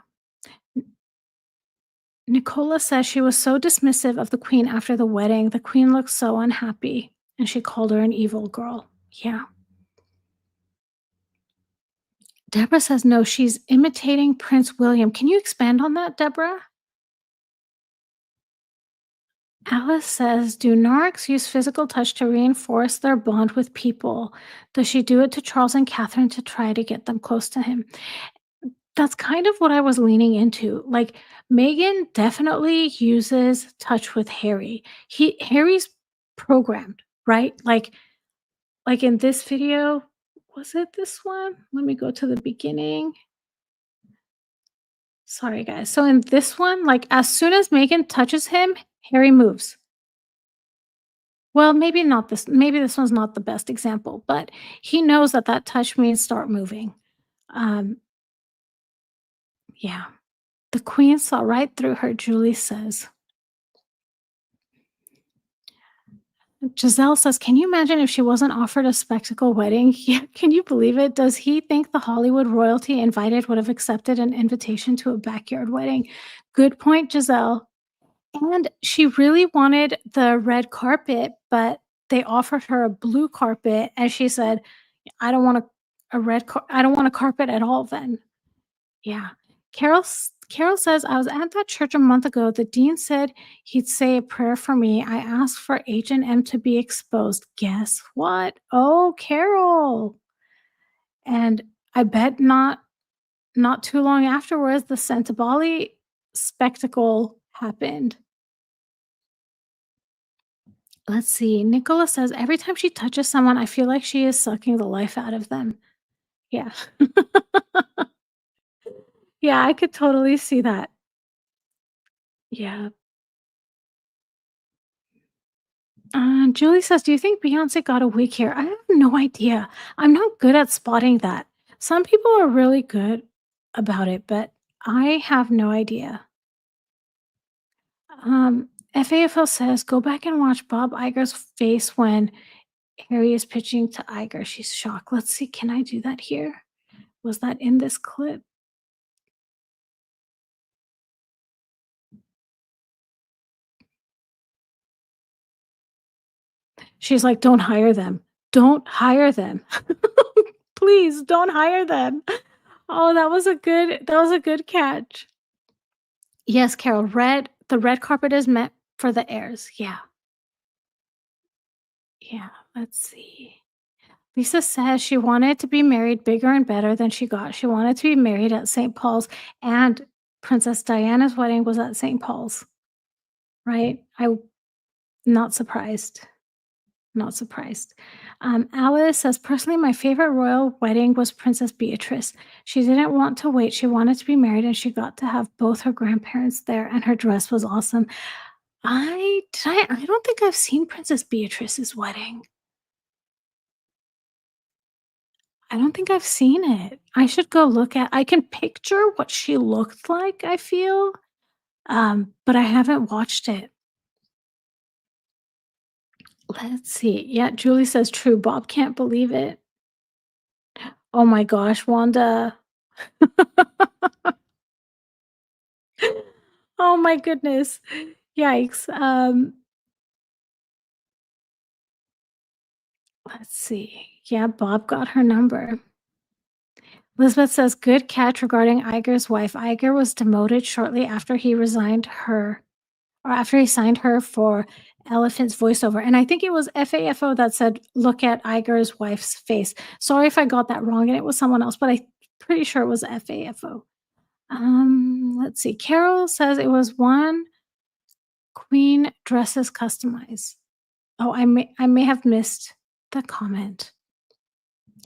Nicola says she was so dismissive of the queen after the wedding. The queen looked so unhappy and she called her an evil girl. Yeah. Deborah says no, she's imitating Prince William. Can you expand on that, Deborah? Alice says, do narcs use physical touch to reinforce their bond with people? Does she do it to Charles and Catherine to try to get them close to him? That's kind of what I was leaning into. Like, Megan definitely uses touch with Harry. Harry's programmed, right? Like in this video, was it this one? Let me go to the beginning. Sorry, guys. So in this one, like as soon as Megan touches him, Harry moves. Well, maybe not this. Maybe this one's not the best example, but he knows that that touch means start moving. Um, yeah. The queen saw right through her, Julie says. Giselle says, can you imagine if she wasn't offered a spectacle wedding? Yeah, can you believe it? Does he think the Hollywood royalty invited would have accepted an invitation to a backyard wedding? Good point, Giselle. And she really wanted the red carpet, but they offered her a blue carpet, and she said, "I don't want I don't want a carpet at all then." Yeah. Carol says, "I was at that church a month ago. The dean said he'd say a prayer for me. I asked for H&M to be exposed. Guess what? Oh, Carol." And I bet not too long afterwards, the Sentabali spectacle happened. Let's see. Nicola says, "Every time she touches someone, I feel like she is sucking the life out of them." Yeah. Yeah, I could totally see that. Yeah. Julie says, "Do you think Beyonce got a wig here?" I have no idea. I'm not good at spotting that. Some people are really good about it, but I have no idea. FAFL says, "Go back and watch Bob Iger's face when Harry is pitching to Iger. She's shocked." Let's see. Can I do that here? Was that in this clip? She's like, "Don't hire them. Don't hire them. Please don't hire them." Oh, that was a good catch. Yes, Carol, the red carpet is meant for the heirs. Yeah. Yeah, let's see. Lisa says she wanted to be married bigger and better than she got. She wanted to be married at St. Paul's, and Princess Diana's wedding was at St. Paul's, right? I not surprised. Not surprised. Alice says, personally, my favorite royal wedding was Princess Beatrice. She didn't want to wait. She wanted to be married and she got to have both her grandparents there, and her dress was awesome. I don't think I've seen Princess Beatrice's wedding. I don't think I've seen it. I should go look at I can picture what she looked like, I feel, but I haven't watched it. Let's see. Yeah, Julie says, "True, Bob can't believe it." Oh my gosh, Wanda. Oh my goodness. Yikes. Let's see. Yeah, Bob got her number. Elizabeth says, good catch regarding Iger's wife. Iger was demoted shortly after he resigned her, or after he signed her for Elephant's voiceover. And I think it was FAFO that said, look at Iger's wife's face. Sorry if I got that wrong and it was someone else, but I'm pretty sure it was FAFO. Let's see. Carol says it was one queen dresses customized. Oh, I may have missed the comment.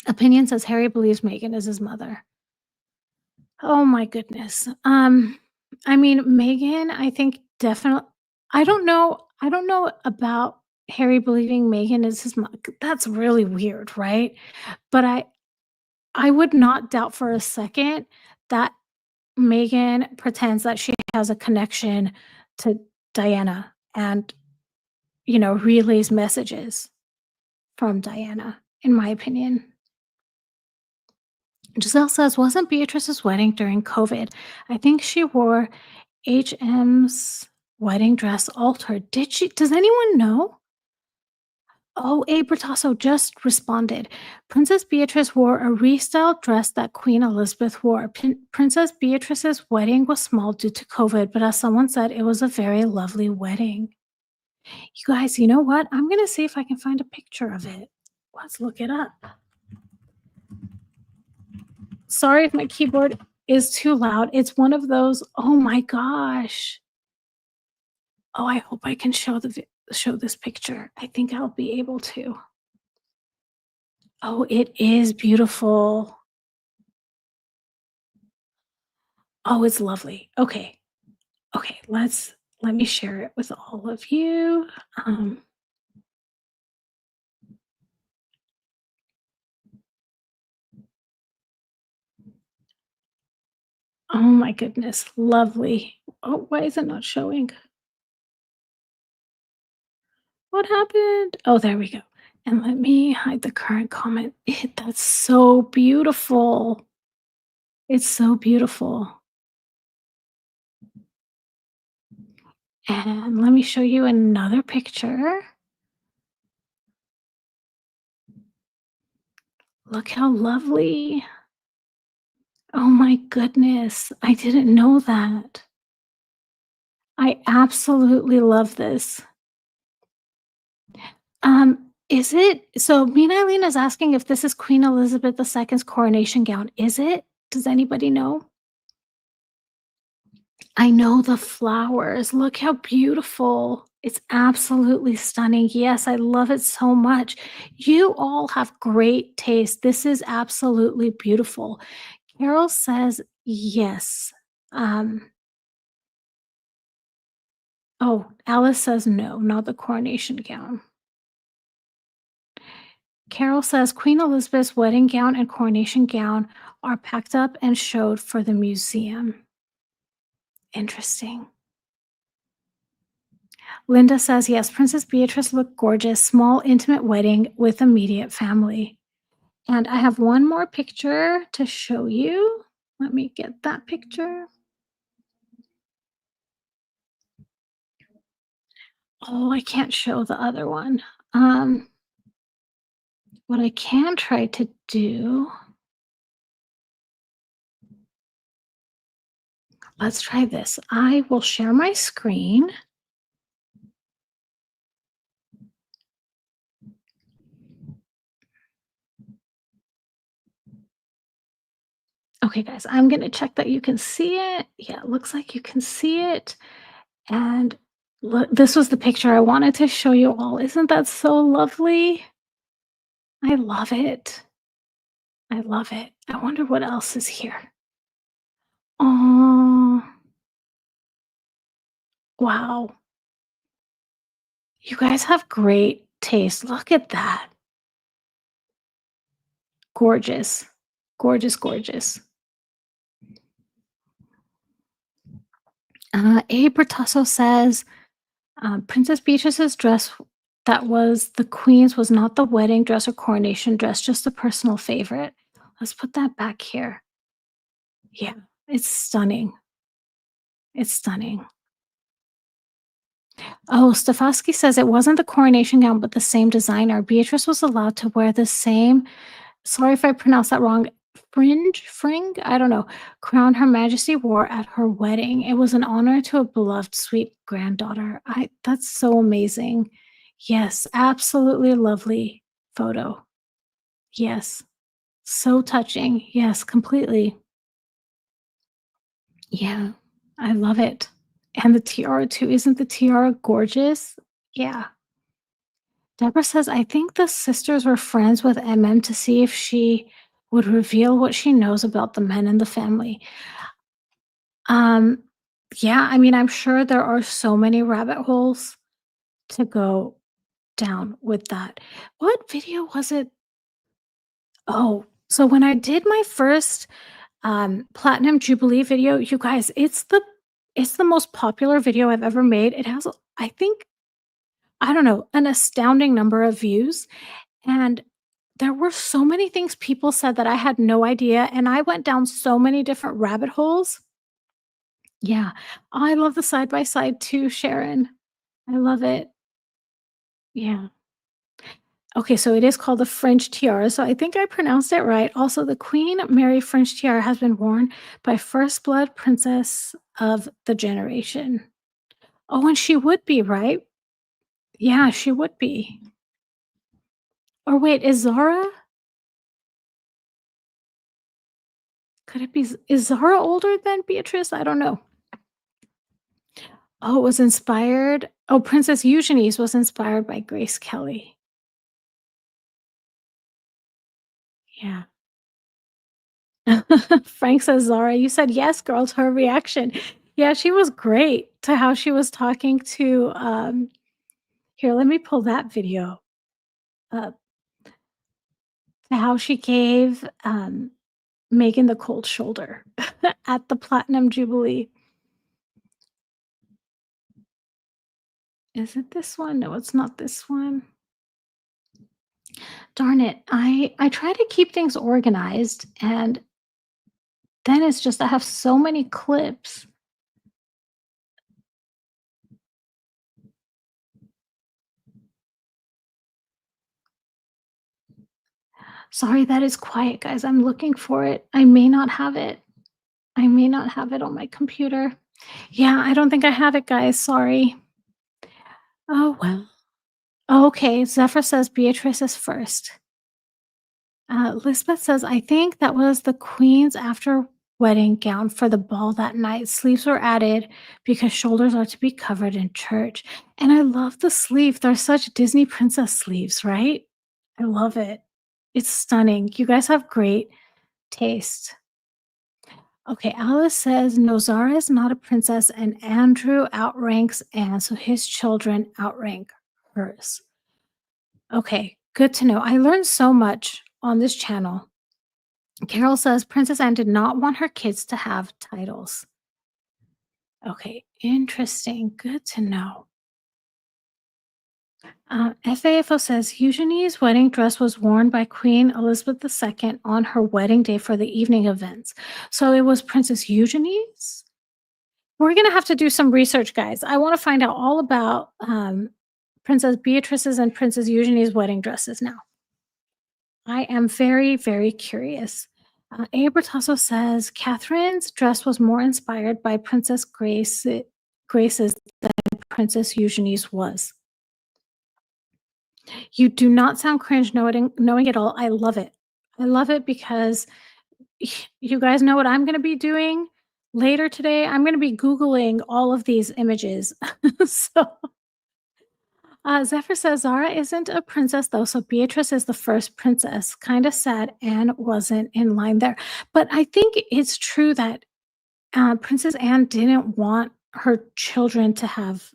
Opinion says Harry believes Meghan is his mother. Oh my goodness. I mean, Meghan, I think definitely. I don't know about Harry believing Meghan is his mom. That's really weird, right? But I would not doubt for a second that Meghan pretends that she has a connection to Diana and, relays messages from Diana, in my opinion. Giselle says, wasn't Beatrice's wedding during COVID? I think she wore HM's wedding dress altered. Did she? Does anyone know? Oh, Abe Bertasso just responded. Princess Beatrice wore a restyled dress that Queen Elizabeth wore. Princess Beatrice's wedding was small due to COVID, but as someone said, it was a very lovely wedding. You guys, you know what? I'm going to see if I can find a picture of it. Let's look it up. Sorry if my keyboard is too loud. It's one of those, oh my gosh. Oh, I hope I can show this picture. I think I'll be able to. Oh, it is beautiful. Oh, it's lovely. Okay. Okay, let me share it with all of you. Oh my goodness, lovely. Oh, why is it not showing? What happened? Oh, there we go. And let me hide the current comment. That's so beautiful. It's so beautiful. And let me show you another picture. Look how lovely. Oh my goodness. I didn't know that. I absolutely love this. Is it so Mina Eileen is asking if this is Queen Elizabeth II's coronation gown. Is it? Does anybody know? I know the flowers. Look how beautiful. It's absolutely stunning. Yes, I love it so much. You all have great taste. This is absolutely beautiful. Carol says yes. Oh, Alice says no, not the coronation gown. Carol says Queen Elizabeth's wedding gown and coronation gown are packed up and showed for the museum. Interesting. Linda says, yes, Princess Beatrice looked gorgeous. Small, intimate wedding with immediate family. And I have one more picture to show you. Let me get that picture. Oh, I can't show the other one. What I can try to do, let's try this. I will share my screen. Okay, guys, I'm going to check that you can see it. Yeah, it looks like you can see it. And look, this was the picture I wanted to show you all. Isn't that so lovely? I love it. I love it. I wonder what else is here. Oh, wow. You guys have great taste. Look at that. Gorgeous. Gorgeous, gorgeous. A. Bertasso says, Princess Beatrice's dress that was the queen's was not the wedding dress or coronation dress, just a personal favorite. Let's put that back here. Yeah, it's stunning. It's stunning. Oh, Stefosky says it wasn't the coronation gown, but the same designer. Beatrice was allowed to wear the same. Sorry if I pronounced that wrong. Fring, I don't know, crown Her Majesty wore at her wedding. It was an honor to a beloved sweet granddaughter. I That's so amazing. Yes, absolutely lovely photo. Yes, so touching. Yes, completely. Yeah, I love it. And the tiara too. Isn't the tiara gorgeous? Yeah. Deborah says, I think the sisters were friends with MM to see if she would reveal what she knows about the men in the family. Um, yeah, I mean, I'm sure there are so many rabbit holes to go down with that. What video was it? Oh, so when I did my first Platinum Jubilee video, you guys, it's the most popular video I've ever made. It has, I think, I don't know, an astounding number of views. And there were so many things people said that I had no idea. And I went down so many different rabbit holes. Yeah. I love the side by side too, Sharon. I love it. Yeah. Okay, so it is called the French tiara. So I think I pronounced it right. Also, the Queen Mary French tiara has been worn by first blood princess of the generation. Oh, and she would be, right? Yeah, she would be. Or wait, is Zara? Could it be? Is Zara older than Beatrice? I don't know. Oh, it was inspired. Oh, Princess Eugenie was inspired by Grace Kelly. Yeah. Frank says, Zara, you said yes, girl, to her reaction. Yeah, she was great to how she was talking to here, let me pull that video up to how she gave Megan the cold shoulder at the Platinum Jubilee. Is it this one? No, it's not this one. Darn it. I try to keep things organized and then it's just I have so many clips. Sorry that is quiet, guys. I'm looking for it. I may not have it. I may not have it on my computer. Yeah, I don't think I have it, guys. Sorry. Oh, well. Okay, Zephyr says Beatrice is first. Lisbeth says, I think that was the queen's after wedding gown for the ball that night. Sleeves were added because shoulders are to be covered in church. And I love the sleeve. They're such Disney princess sleeves, right? I love it. It's stunning. You guys have great taste. Okay, Alice says, no, Zara is not a princess, and Andrew outranks Anne, so his children outrank hers. Okay, good to know. I learned so much on this channel. Carol says Princess Anne did not want her kids to have titles. Okay, interesting. Good to know. FAFO says Eugenie's wedding dress was worn by Queen Elizabeth II on her wedding day for the evening events. So it was Princess Eugenie's? We're going to have to do some research, guys. I want to find out all about Princess Beatrice's and Princess Eugenie's wedding dresses now. I am very, very curious. Abertasso says Catherine's dress was more inspired by Grace's than Princess Eugenie's was. You do not sound cringe knowing it all. I love it. I love it because you guys know what I'm going to be doing later today. I'm going to be Googling all of these images. So Zephyr says Zara isn't a princess though, so Beatrice is the first princess. Kind of sad Anne wasn't in line there. But I think it's true that Princess Anne didn't want her children to have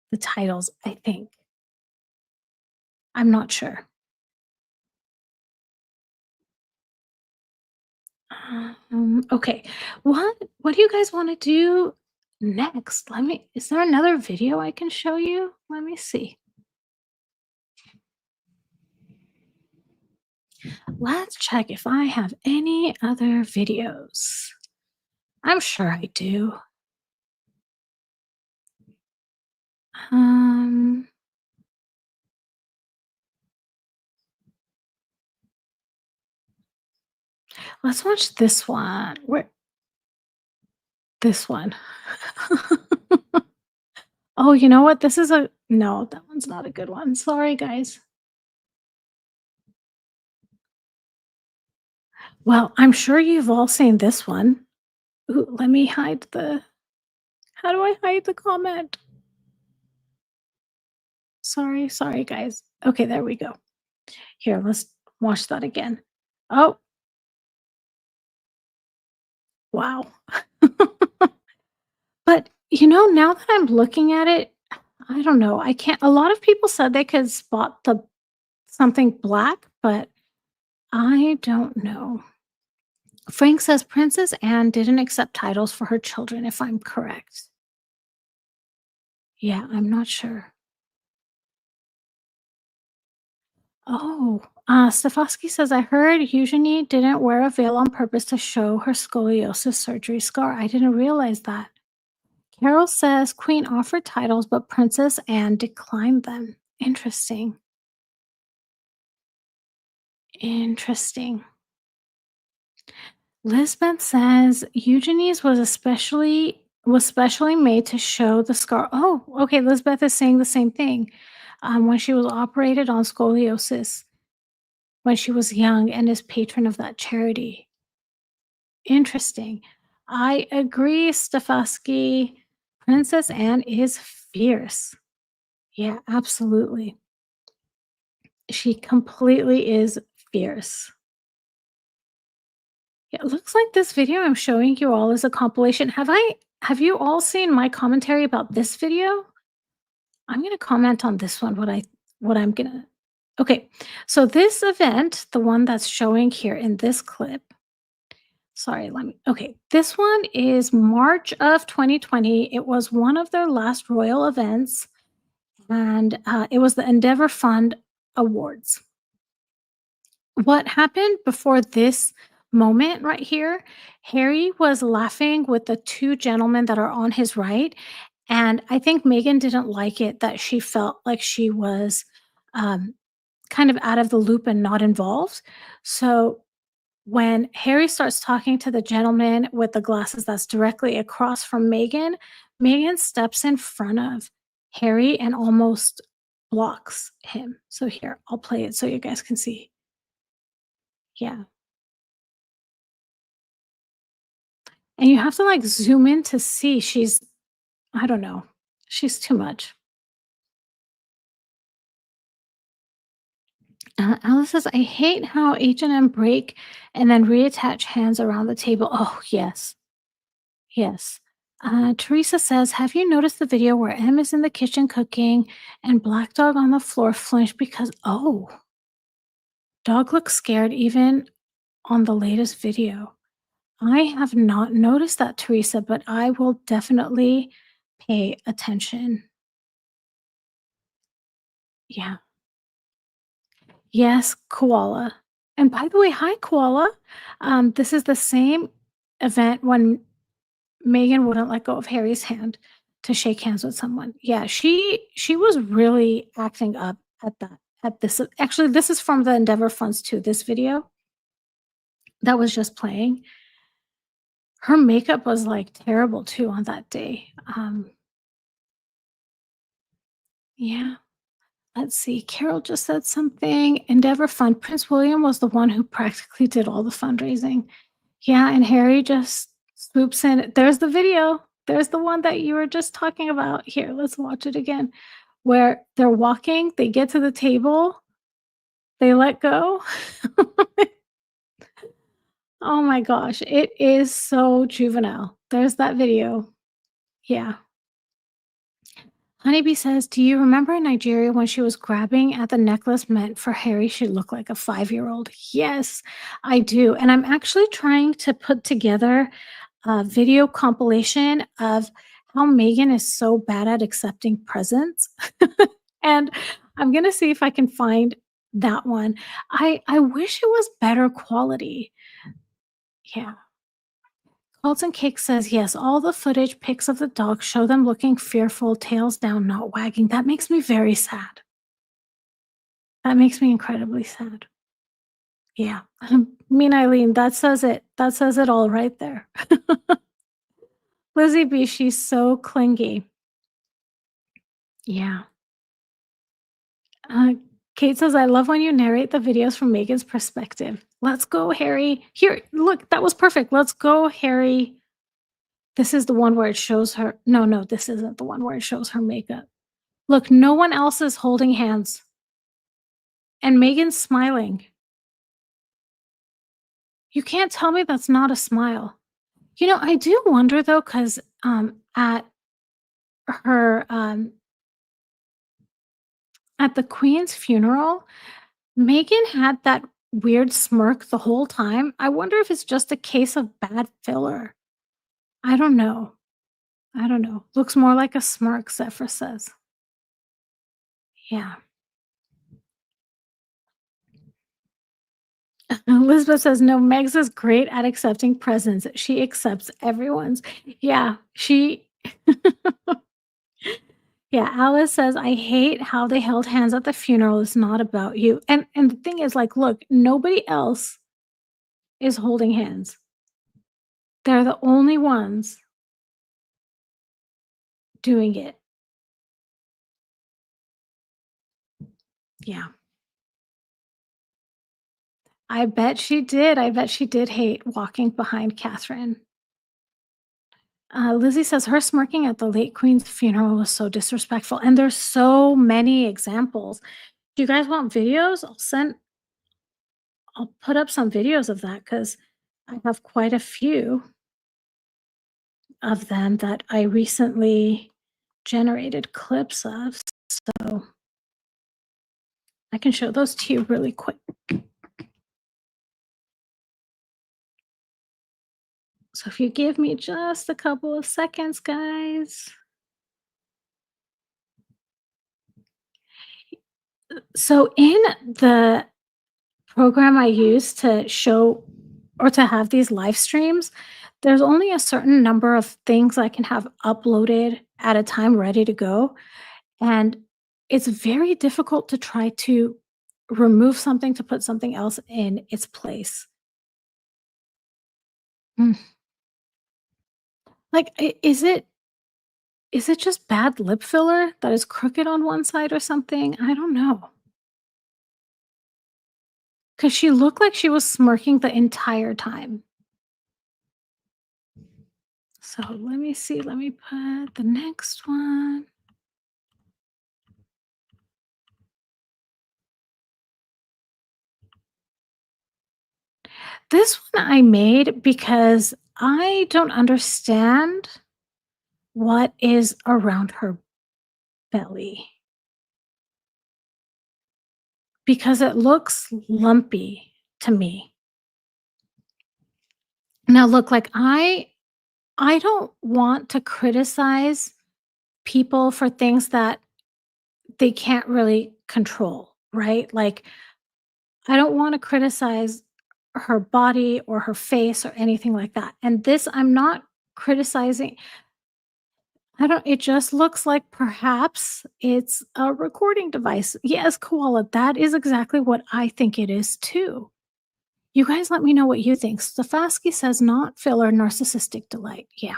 the titles, I think. I'm not sure. Okay. What do you guys want to do next? Is there another video I can show you? Let me see. Let's check if I have any other videos. I'm sure I do. Um, Let's watch this one. Where this one. Oh, you know what? This is a no, that one's not a good one. Sorry, guys. Well, I'm sure you've all seen this one. Ooh, let me hide the how do I hide the comment? Sorry, sorry, guys. Okay, there we go. Here, let's watch that again. Oh, wow. But, now that I'm looking at it, I don't know. I can't a lot of people said they could spot the something black, but I don't know. Frank says Princess Anne didn't accept titles for her children, if I'm correct. Yeah, I'm not sure. Oh, Stefosky says, I heard Eugenie didn't wear a veil on purpose to show her scoliosis surgery scar. I didn't realize that. Carol says Queen offered titles, but Princess Anne declined them. Interesting. Interesting. Lisbeth says Eugenie's was specially made to show the scar. Oh, okay. Lisbeth is saying the same thing. When she was operated on scoliosis when she was young and is patron of that charity. Interesting. I agree, Stefusky. Princess Anne is fierce. Yeah, absolutely. She completely is fierce. Yeah, it looks like this video I'm showing you all is a compilation. Have you all seen my commentary about this video? I'm gonna comment on this one, what I'm gonna okay. So this event, the one that's showing here in this clip, sorry, let me okay. This one is March of 2020. It was one of their last royal events, and it was the Endeavor Fund Awards. What happened before this moment right here, Harry was laughing with the 2 gentlemen that are on his right, and I think Meghan didn't like it that she felt like she was, um, kind of out of the loop and not involved. So, when Harry starts talking to the gentleman with the glasses that's directly across from Meghan, Meghan steps in front of Harry and almost blocks him. So here, I'll play it so you guys can see. Yeah. And you have to, like, zoom in to see she's I don't know. She's too much. Alice says, "I hate how H&M break and then reattach hands around the table." Oh, yes. Yes. Teresa says, "Have you noticed the video where M is in the kitchen cooking and Black Dog on the floor flinched because" oh, dog looks scared even on the latest video. I have not noticed that, Teresa, but I will definitely pay attention. Yeah. Yes, koala. And by the way, hi, koala. This is the same event when Megan wouldn't let go of Harry's hand to shake hands with someone. Yeah, she was really acting up at this. Actually, this is from the Endeavor Funds too. This video that was just playing. Her makeup was like terrible too on that day. Yeah. Let's see. Carol just said something. Endeavor Fund. Prince William was the one who practically did all the fundraising. Yeah, and Harry just swoops in. There's the video. There's the one that you were just talking about. Here, let's watch it again. Where they're walking, they get to the table, they let go. Oh my gosh, it is so juvenile. There's that video. Yeah. Honeybee says, "Do you remember in Nigeria when she was grabbing at the necklace meant for Harry should look like a 5-year-old?" Yes, I do. And I'm actually trying to put together a video compilation of how Megan is so bad at accepting presents. And I'm gonna see if I can find that one. I wish it was better quality. Yeah. Colton Cake says, "Yes, all the footage pics of the dog show them looking fearful, tails down, not wagging." That makes me very sad. That makes me incredibly sad. Yeah. Mean Eileen, that says it. That says it all right there. Lizzie B, she's so clingy. Yeah. Uh, Kate says, I love when you narrate the videos from Megan's perspective. Let's go, Harry. Here, look, that was perfect. Let's go, Harry. This is the one where it shows her. No, no, this isn't the one where it shows her makeup. Look, no one else is holding hands. And Megan's smiling. You can't tell me that's not a smile. I do wonder though, because at her at the Queen's funeral, Megan had that weird smirk the whole time. I wonder if it's just a case of bad filler. I don't know. I don't know. Looks more like a smirk, Zephyr says. Yeah. Elizabeth says, no, Megs is great at accepting presents. She accepts everyone's. Yeah, she. Yeah, Alice says, I hate how they held hands at the funeral. It's not about you. And the thing is, like, look, nobody else is holding hands. They're the only ones doing it. Yeah. I bet she did. I bet she did hate walking behind Catherine. Lizzie says her smirking at the late Queen's funeral was so disrespectful. And there's so many examples. Do you guys want videos? I'll put up some videos of that because I have quite a few of them that I recently generated clips of. So I can show those to you really quick. So if you give me just a couple of seconds, guys. So in the program I use to show or to have these live streams, there's only a certain number of things I can have uploaded at a time ready to go. And it's very difficult to try to remove something to put something else in its place. Mm. Like, is it just bad lip filler that is crooked on one side or something? I don't know. Cause she looked like she was smirking the entire time. So let me see. Let me put the next one. This one I made because I don't understand what is around her belly because it looks lumpy to me. Now look, like I don't want to criticize people for things that they can't really control, right? Like I don't want to criticize her body or her face or anything like that. And this I'm not criticizing. I don't it just looks like perhaps it's a recording device. Yes, koala, that is exactly what I think it is too. You guys let me know what you think. Stefanski says not filler, narcissistic delight. Yeah.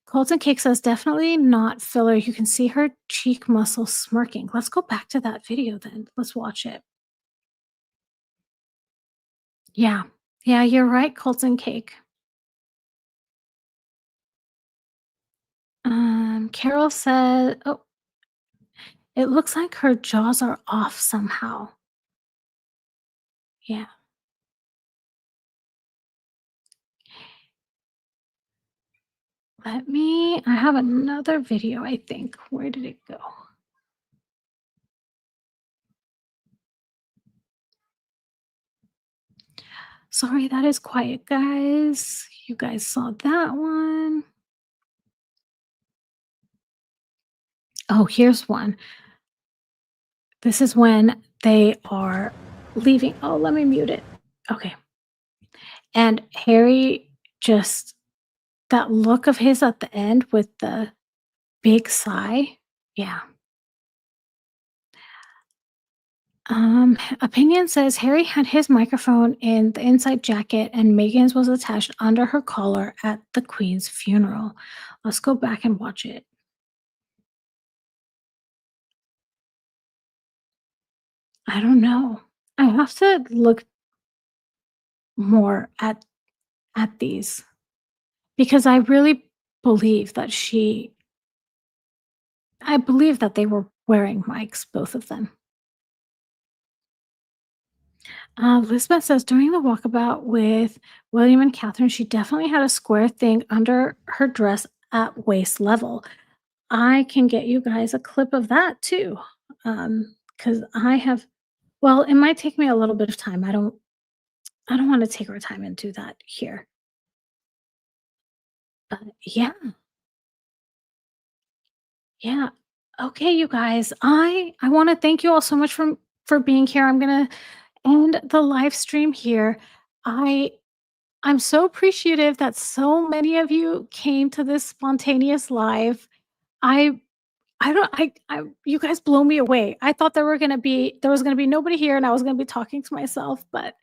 Colton Cake says definitely not filler. You can see her cheek muscle smirking. Let's go back to that video then. Let's watch it. Yeah. Yeah, you're right, Colton Cake. Carol said, oh, it looks like her jaws are off somehow. Yeah. I have another video, I think. Where did it go? Sorry, that is quiet, guys. You guys saw that one. Oh, here's one. This is when they are leaving. Oh, let me mute it. Okay. And Harry just that look of his at the end with the big sigh. Yeah. Opinion says Harry had his microphone in the inside jacket and Megan's was attached under her collar at the Queen's funeral. Let's go back and watch it. I don't know. I have to look more at these because I really believe that I believe that they were wearing mics, both of them. Lisbeth says during the walkabout with William and Catherine, she definitely had a square thing under her dress at waist level. I can get you guys a clip of that too. Because I have, well, it might take me a little bit of time. I don't want to take our time and do that here. But yeah, yeah. Okay, you guys. I want to thank you all so much for being here. I'm gonna end the live stream here. I I'm so appreciative that so many of you came to this spontaneous live. I I don't I you guys blow me away. I thought there was gonna be nobody here and I was gonna be talking to myself, but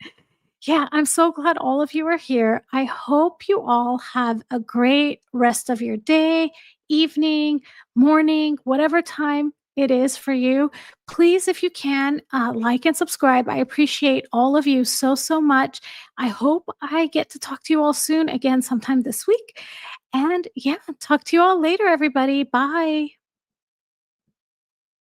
yeah, I'm so glad all of you are here. I hope you all have a great rest of your day, evening, morning, whatever time it is for you. Please, if you can, like and subscribe. I appreciate all of you so, so much. I hope I get to talk to you all soon again sometime this week. And yeah, talk to you all later, everybody. Bye.